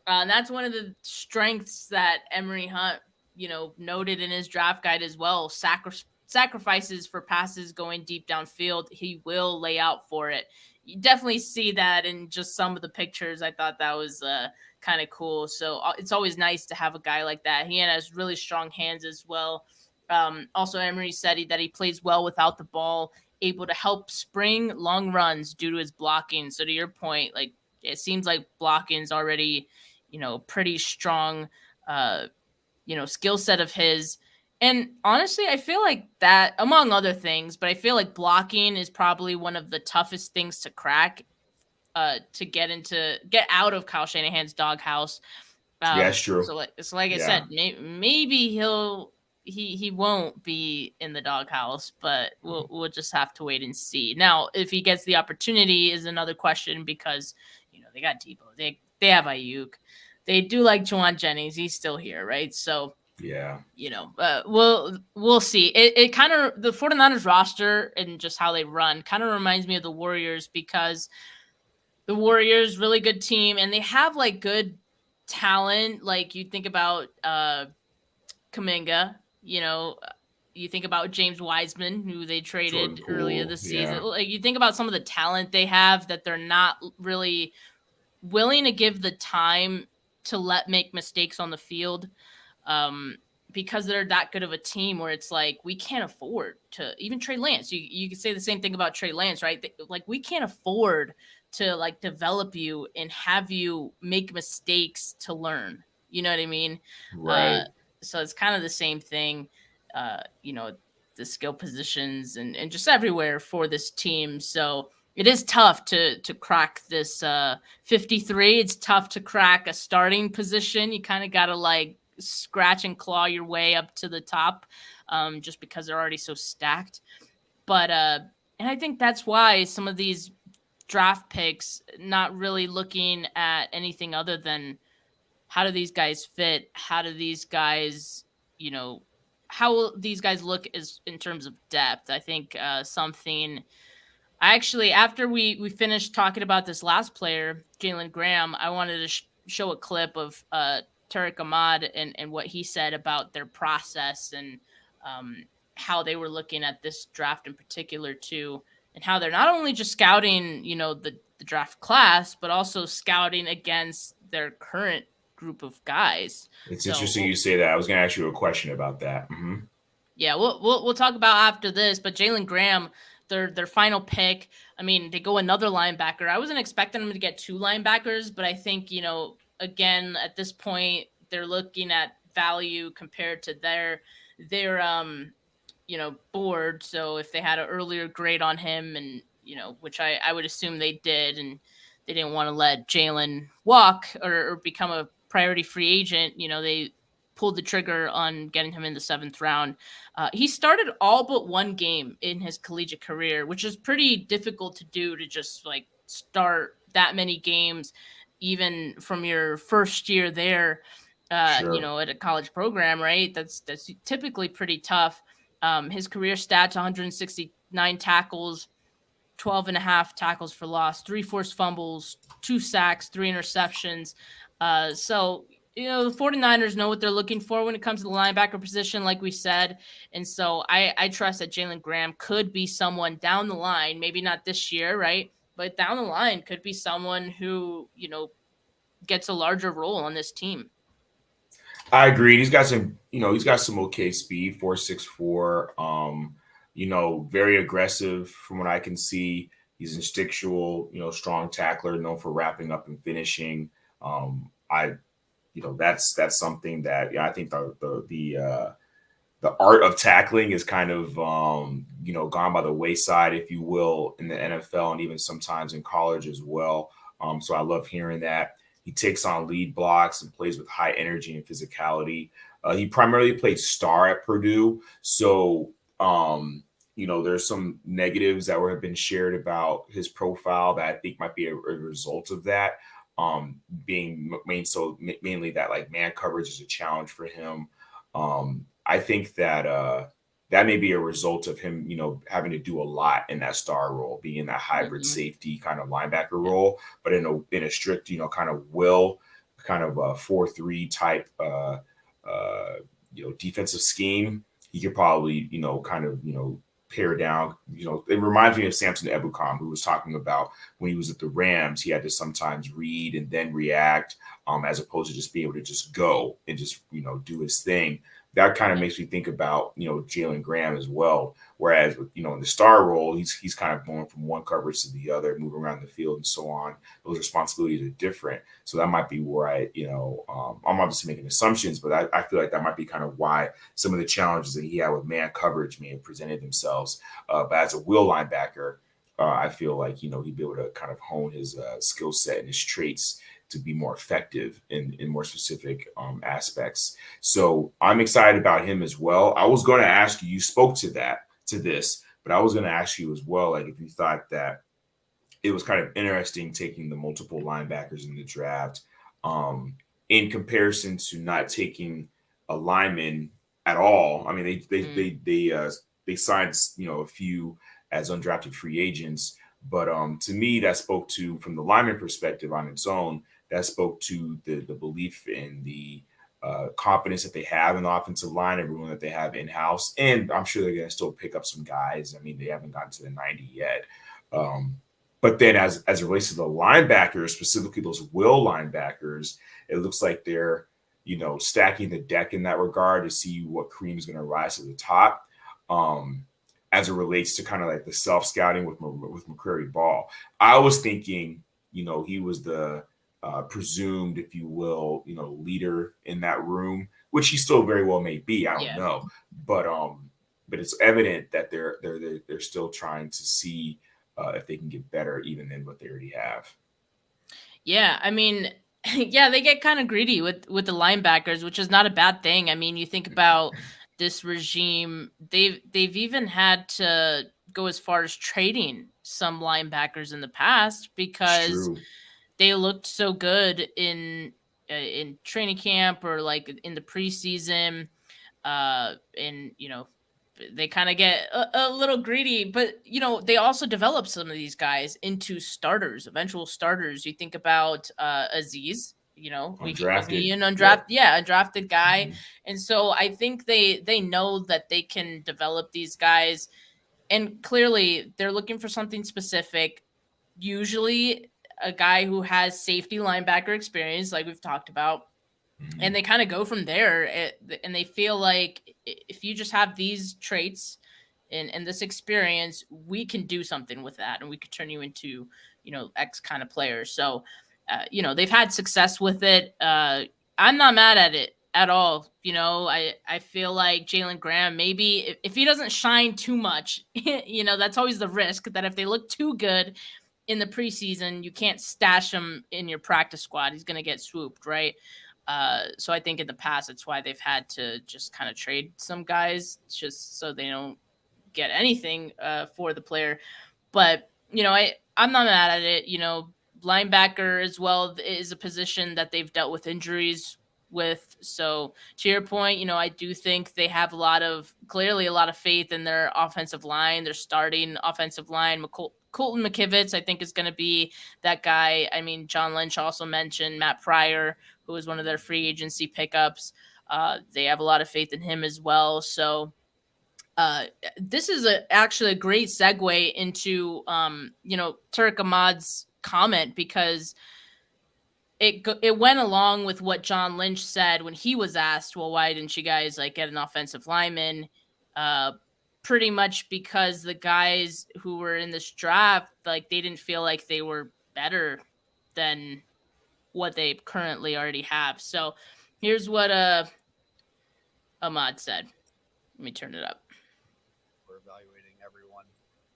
And that's one of the strengths that Emory Hunt noted in his draft guide as well. Sacrifices for passes going deep downfield. He will lay out for it. You definitely see that in just some of the pictures. I thought that was kind of cool. So it's always nice to have a guy like that. He has really strong hands as well. Also, Emory said that he plays well without the ball, able to help spring long runs due to his blocking. So to your point, like it seems like blocking is already, pretty strong skill set of his. And honestly, I feel like that, among other things, but I feel like blocking is probably one of the toughest things to crack, to get out of Kyle Shanahan's doghouse. Yeah, that's true. So like I said, maybe he won't be in the doghouse, but we'll just have to wait and see. Now, if he gets the opportunity is another question because they got Debo, they have Ayuk. They do like Juwan Jennings. He's still here, right? So, yeah, we'll see. It kind of, the 49ers roster and just how they run kind of reminds me of the Warriors because the Warriors, really good team, and they have like good talent. Like you think about Kuminga, you think about James Wiseman, who they traded earlier this season. Yeah. Like you think about some of the talent they have that they're not really willing to give the time to make mistakes on the field, because they're that good of a team where it's like we can't afford to, even Trey Lance. You could say the same thing about Trey Lance, right? Like we can't afford to like develop you and have you make mistakes to learn. You know what I mean? Right. So it's kind of the same thing, the skill positions and just everywhere for this team. So it is tough to crack this 53. It's tough to crack a starting position. You kind of got to like scratch and claw your way up to the top, just because they're already so stacked. But and I think that's why some of these draft picks not really looking at anything other than how do these guys fit? How do these guys, you know, how will these guys look as in terms of depth? I think something. I actually, after we finished talking about this last player, Jalen Graham, I wanted to show a clip of Tariq Ahmad and what he said about their process and um, how they were looking at this draft in particular too, and how they're not only just scouting, the draft class, but also scouting against their current group of guys. It's So interesting you say that. I was going to ask you a question about that. yeah, we'll talk about after this, but Jalen Graham, their final pick. I mean, they go another linebacker. I wasn't expecting them to get two linebackers, but I think again at this point they're looking at value compared to their board. So if they had an earlier grade on him, and which I would assume they did, and they didn't want to let Jalen walk or become a priority free agent, they pulled the trigger on getting him in the 7th round. He started all but one game in his collegiate career, which is pretty difficult to do, to just like start that many games, even from your first year there, Sure. at a college program, right? That's typically pretty tough. His career stats: 169 tackles, 12 and a half tackles for loss, 3 forced fumbles, 2 sacks, 3 interceptions. So, the 49ers know what they're looking for when it comes to the linebacker position, like we said. And so I trust that Jalen Graham could be someone down the line, maybe not this year, right? But down the line could be someone who, gets a larger role on this team. I agree. He's got some okay speed, 4.64. Very aggressive from what I can see. He's instinctual, strong tackler, known for wrapping up and finishing. I that's something that, I think the art of tackling is kind of gone by the wayside, if you will, in the NFL and even sometimes in college as well. So I love hearing that. He takes on lead blocks and plays with high energy and physicality. He primarily played star at Purdue, so there's some negatives that have been shared about his profile that I think might be a result of that. Being mainly that like man coverage is a challenge for him. I think that that may be a result of him, having to do a lot in that star role, being in that hybrid safety kind of linebacker role, but in a strict, kind of kind of a 4-3 type, defensive scheme. He could probably, kind of, pare down. It reminds me of Samson Ebukam, who was talking about when he was at the Rams, he had to sometimes read and then react, as opposed to just being able to just go and just, do his thing. That kind of makes me think about, Jalen Graham as well. Whereas, in the star role, he's kind of going from one coverage to the other, moving around the field and so on. Those responsibilities are different. So that might be where I'm obviously making assumptions, but I feel like that might be kind of why some of the challenges that he had with man coverage may have presented themselves. But as a will linebacker, I feel like, he'd be able to kind of hone his skill set and his traits to be more effective in more specific aspects. So I'm excited about him as well. I was going to ask you, you spoke to this, but I was going to ask you as well, like if you thought that it was kind of interesting taking the multiple linebackers in the draft in comparison to not taking a lineman at all. I mean, they signed, a few as undrafted free agents, but to me, that spoke to, from the lineman perspective on its own, that spoke to the belief in the confidence that they have in the offensive line, everyone that they have in house, and I'm sure they're going to still pick up some guys. I mean, they haven't gotten to the 90 yet. But then, as it relates to the linebackers, specifically those will linebackers, it looks like they're stacking the deck in that regard to see what cream is going to rise to the top. As it relates to kind of like the self scouting with McCrary Ball, I was thinking, he was the presumed, if you will, leader in that room, which he still very well may be. I don't know, but it's evident that they're still trying to see if they can get better even than what they already have. Yeah, I mean, yeah, they get kind of greedy with the linebackers, which is not a bad thing. I mean, you think about this regime, they've even had to go as far as trading some linebackers in the past because they looked so good in in training camp or like in the preseason. And they kind of get a little greedy, but they also develop some of these guys into starters, eventual starters. You think about Aziz. He was an undrafted guy, Mm-hmm. and so I think they know that they can develop these guys, and clearly they're looking for something specific. Usually, a guy who has safety linebacker experience, like we've talked about, Mm-hmm. and they kind of go from there. And they feel like if you just have these traits and this experience, we can do something with that, and we could turn you into X kind of player. So they've had success with it. I'm not mad at it at all. I feel like Jalen Graham, maybe if he doesn't shine too much, that's always the risk, that if they look too good in the preseason, you can't stash him in your practice squad. He's going to get swooped, right? So I think in the past, it's why they've had to just kind of trade some guys just so they don't get anything for the player. But, I'm not mad at it. Linebacker as well is a position that they've dealt with injuries with. So to your point, I do think they have clearly a lot of faith in their offensive line, their starting offensive line. Colton McKivitz, I think, is going to be that guy. I mean, John Lynch also mentioned Matt Pryor, who was one of their free agency pickups. They have a lot of faith in him as well. So this is actually a great segue into, Tariq Ahmad's comment, because it went along with what John Lynch said when he was asked, well, why didn't you guys get an offensive lineman? Pretty much because the guys who were in this draft, they didn't feel like they were better than what they currently already have. So here's what Ahmad said. Let me turn it up. We're evaluating everyone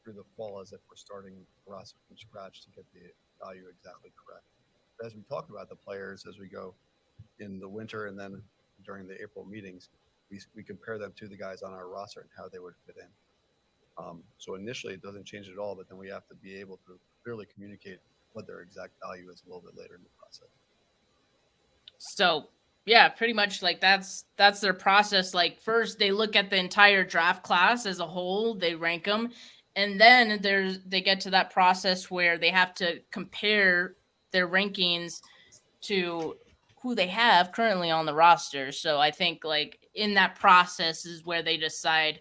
through the fall as if we're starting the roster from scratch to get the value exactly correct. But as we talk about the players as we go in the winter and then during the April meetings, we compare them to the guys on our roster and how they would fit in. So initially it doesn't change at all, but then we have to be able to clearly communicate what their exact value is a little bit later in the process. So yeah, pretty much that's their process. First they look at the entire draft class as a whole, they rank them, and then they get to that process where they have to compare their rankings to who they have currently on the roster. So I think in that process is where they decide,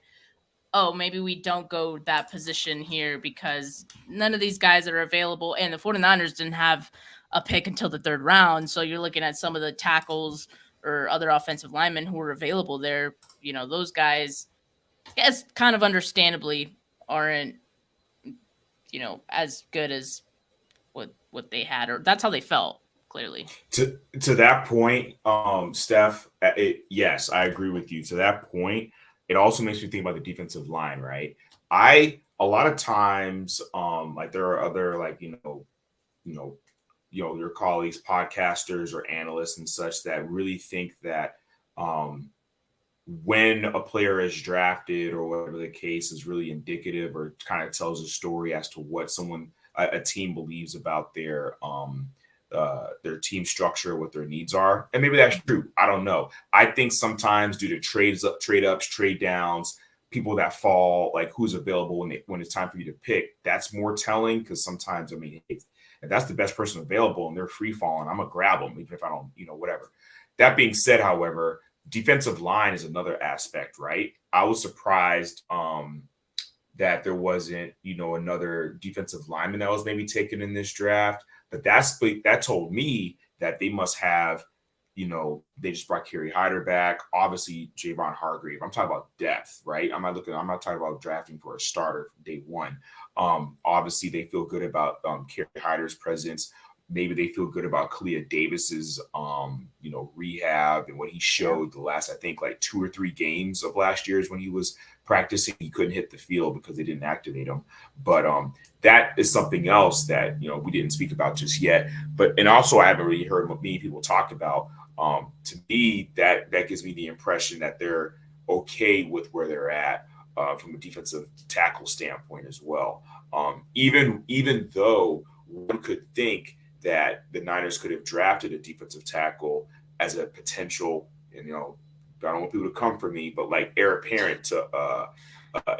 oh, maybe we don't go that position here because none of these guys that are available, and the 49ers didn't have a pick until the third round. So you're looking at some of the tackles or other offensive linemen who are available there. Those guys, I guess, kind of understandably aren't, as good as what they had, or that's how they felt, clearly. To that point, Steph, yes, I agree with you. To that point, it also makes me think about the defensive line, right? A lot of times, there are other your colleagues, podcasters or analysts and such that really think that when a player is drafted or whatever the case is really indicative or kind of tells a story as to what a team believes about their team structure, what their needs are. And maybe that's true. I don't know. I think sometimes due to trade ups, trade downs, people that fall, who's available when it's time for you to pick, that's more telling, because sometimes, if that's the best person available and they're free falling, I'm going to grab them, even if I don't, whatever. That being said, however, defensive line is another aspect, right? I was surprised that there wasn't, another defensive lineman that was maybe taken in this draft. But that told me that they must have, they just brought Kerry Hyder back. Obviously, Javon Hargrave. I'm talking about depth, right? I'm not talking about drafting for a starter from day one. Obviously, they feel good about Kerry Hyder's presence. Maybe they feel good about Kalia Davis's, rehab and what he showed the last, I think, 2 or 3 games of last year's when he was practicing. He couldn't hit the field because they didn't activate him. But that is something else that, we didn't speak about just yet. And also I haven't really heard many people talk about. To me, that gives me the impression that they're okay with where they're at from a defensive tackle standpoint as well. Even though one could think that the Niners could have drafted a defensive tackle as a potential, and I don't want people to come for me, but like heir apparent to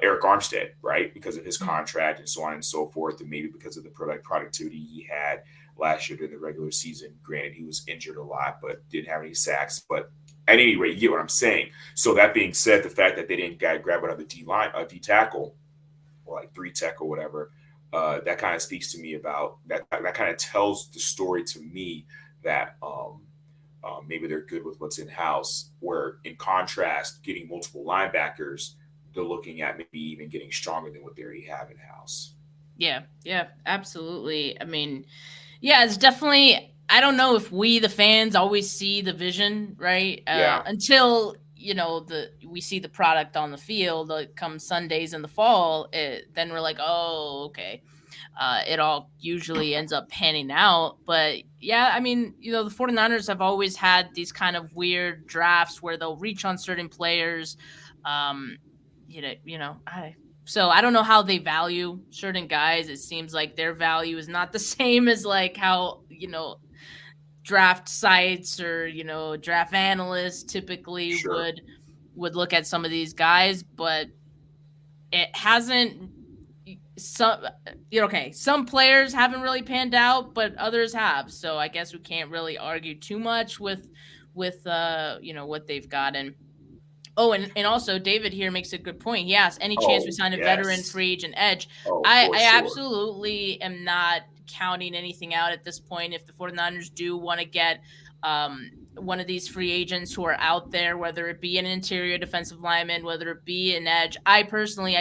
Eric Armstead, right? Because of his contract and so on and so forth, and maybe because of the productivity he had last year during the regular season. Granted, he was injured a lot, but didn't have any sacks. But at any rate, you get what I'm saying. So that being said, the fact that they didn't grab another D tackle, or like 3 tech or whatever, that kind of speaks to me about that. That kind of tells the story to me that maybe they're good with what's in house. Where in contrast, getting multiple linebackers, they're looking at maybe even getting stronger than what they already have in house. Yeah, absolutely. I mean, yeah, it's definitely. I don't know if we, the fans, always see the vision, right? Until we see the product on the field. Come Sundays in the fall, then we're like, oh, okay. It all usually ends up panning out. But yeah, I mean, the 49ers have always had these kind of weird drafts where they'll reach on certain players. So I don't know how they value certain guys. It seems like their value is not the same as like how, draft sites or, draft analysts typically would look at some of these guys, but it hasn't. Some players haven't really panned out, but others have. So I guess we can't really argue too much with what they've gotten. Oh, and also David here makes a good point. He asks, any chance we sign a veteran free agent edge? I absolutely am not counting anything out at this point. If the 49ers do want to get one of these free agents who are out there, whether it be an interior defensive lineman, whether it be an edge. I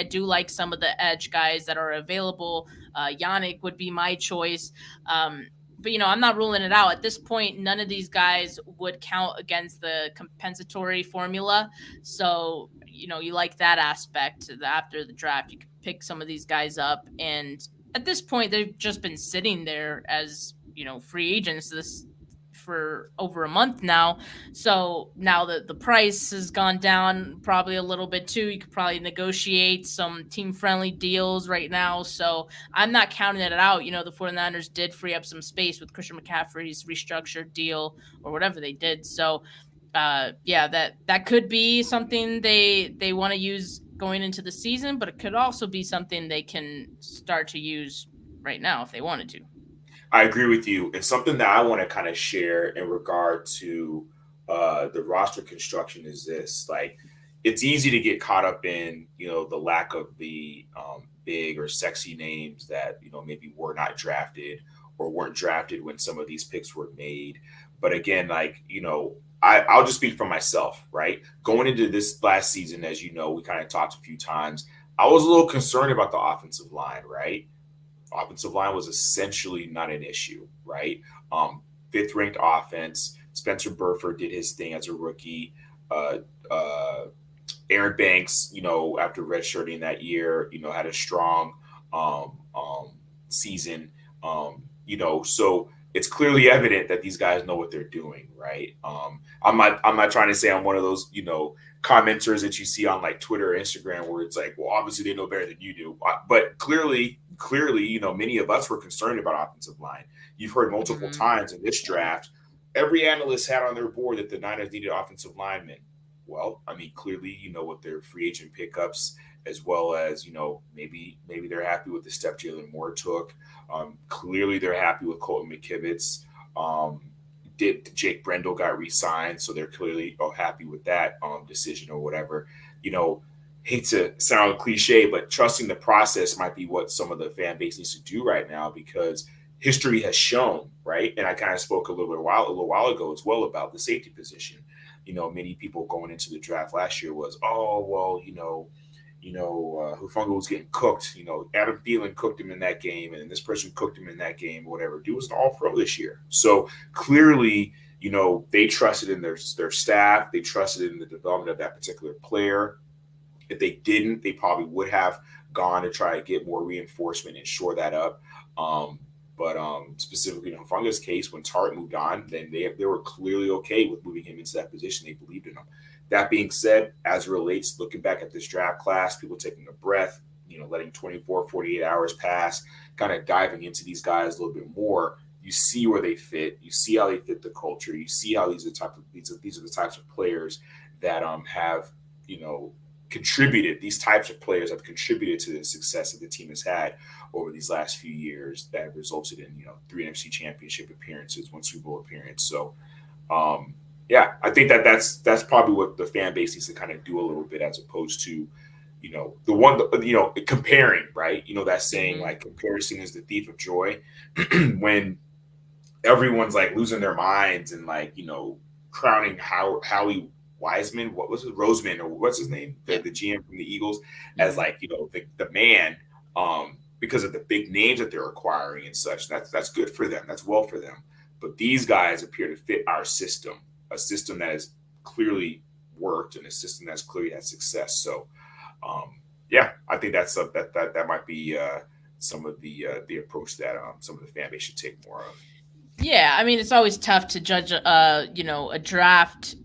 do like some of the edge guys that are available. Yannick would be my choice. But, I'm not ruling it out. At this point, none of these guys would count against the compensatory formula. So, you like that aspect. After the draft, you can pick some of these guys up. And at this point, they've just been sitting there as, free agents for over a month now. So now that the price has gone down probably a little bit too, you could probably negotiate some team-friendly deals right now. So I'm not counting it out. The 49ers did free up some space with Christian McCaffrey's restructured deal or whatever they did. So that could be something they want to use going into the season, but it could also be something they can start to use right now if they wanted to. I agree with you. And something that I want to kind of share in regard to the roster construction is this. Like, it's easy to get caught up in, the lack of the big or sexy names that, maybe were not drafted or weren't drafted when some of these picks were made. But again, like, I'll just speak for myself, right? Going into this last season, as you know, we kind of talked a few times, I was a little concerned about the offensive line, right? Offensive line was essentially not an issue, right? 5th ranked offense. Spencer Burford did his thing as a rookie. Aaron Banks, after redshirting that year, had a strong season. So it's clearly evident that these guys know what they're doing, right? I'm not trying to say I'm one of those, commenters that you see on like Twitter or Instagram where it's like, well, obviously they know better than you do. But clearly, many of us were concerned about offensive line. You've heard multiple times in this draft, every analyst had on their board that the Niners needed offensive linemen. Well, I mean, clearly, with their free agent pickups, as well as, maybe they're happy with the step Jalen Moore took. Clearly, they're happy with Colton McKivitz. Jake Brendel got re-signed, so they're clearly happy with that decision or whatever. Hate to sound cliche, but trusting the process might be what some of the fan base needs to do right now, because history has shown, right? And I kind of spoke a little while ago as well about the safety position. Many people going into the draft last year was, Hufanga was getting cooked. Adam Thielen cooked him in that game, and this person cooked him in that game, or whatever. Dude was an all-pro this year. So clearly, they trusted in their staff. They trusted in the development of that particular player. If they didn't, they probably would have gone to try to get more reinforcement and shore that up. But specifically in Hufanga's case, when Tart moved on, then they were clearly okay with moving him into that position. They believed in him. That being said, as it relates, looking back at this draft class, people taking a breath, letting 24, 48 hours pass, kind of diving into these guys a little bit more, you see where they fit, you see how they fit the culture, you see how these are the types of players that have, you know, contributed. These types of players have contributed to the success that the team has had over these last few years that resulted in, you know, 3 NFC championship appearances, 1 Super Bowl appearance. So yeah, I think that's probably what the fan base needs to kind of do a little bit, as opposed to, you know, comparing, right? You know, that saying, like, comparison is the thief of joy. When everyone's like losing their minds and, like, you know, crowning Howie Wiseman, what was it, Roseman, or what's his name, the GM from the Eagles, as, like, you know, the man, because of the big names that they're acquiring and such. That's good for them. That's well for them. But these guys appear to fit our system, a system that has clearly worked and a system that's clearly had success. So, yeah, I think that might be some of the approach that some of the fan base should take more of. Yeah, I mean, it's always tough to judge, you know, a draft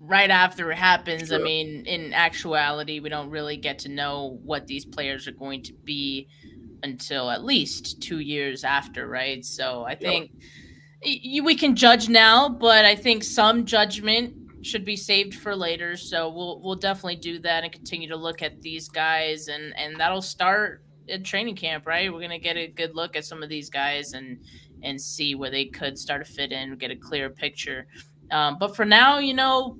right after it happens. Sure. I mean, in actuality, we don't really get to know what these players are going to be until at least 2 years after, right? So I think we can judge now, but I think some judgment should be saved for later. So we'll definitely do that and continue to look at these guys, and that'll start at training camp, right? We're gonna get a good look at some of these guys and see where they could start to fit in, get a clear picture. But for now, you know,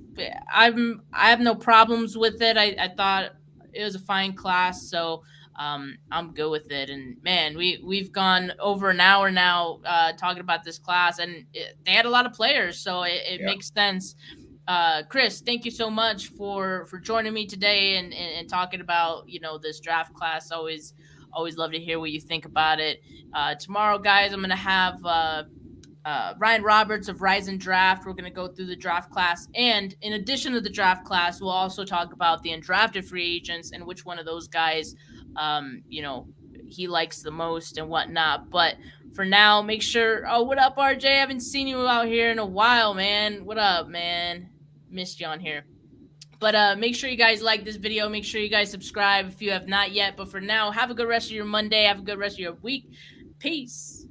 I have no problems with it. I thought it was a fine class, so I'm good with it. And man, we've gone over an hour now talking about this class, and they had a lot of players, so it makes sense. Chris, thank you so much for joining me today and talking about, you know, this draft class. Always love to hear what you think about it. Tomorrow, guys, I'm gonna have Ryan Roberts of Rise and Draft. We're going to go through the draft class. And in addition to the draft class, we'll also talk about the undrafted free agents and which one of those guys, you know, he likes the most and whatnot. But for now, make sure. Oh, what up, RJ? I haven't seen you out here in a while, man. What up, man? Missed you on here. But make sure you guys like this video. Make sure you guys subscribe if you have not yet. But for now, have a good rest of your Monday. Have a good rest of your week. Peace.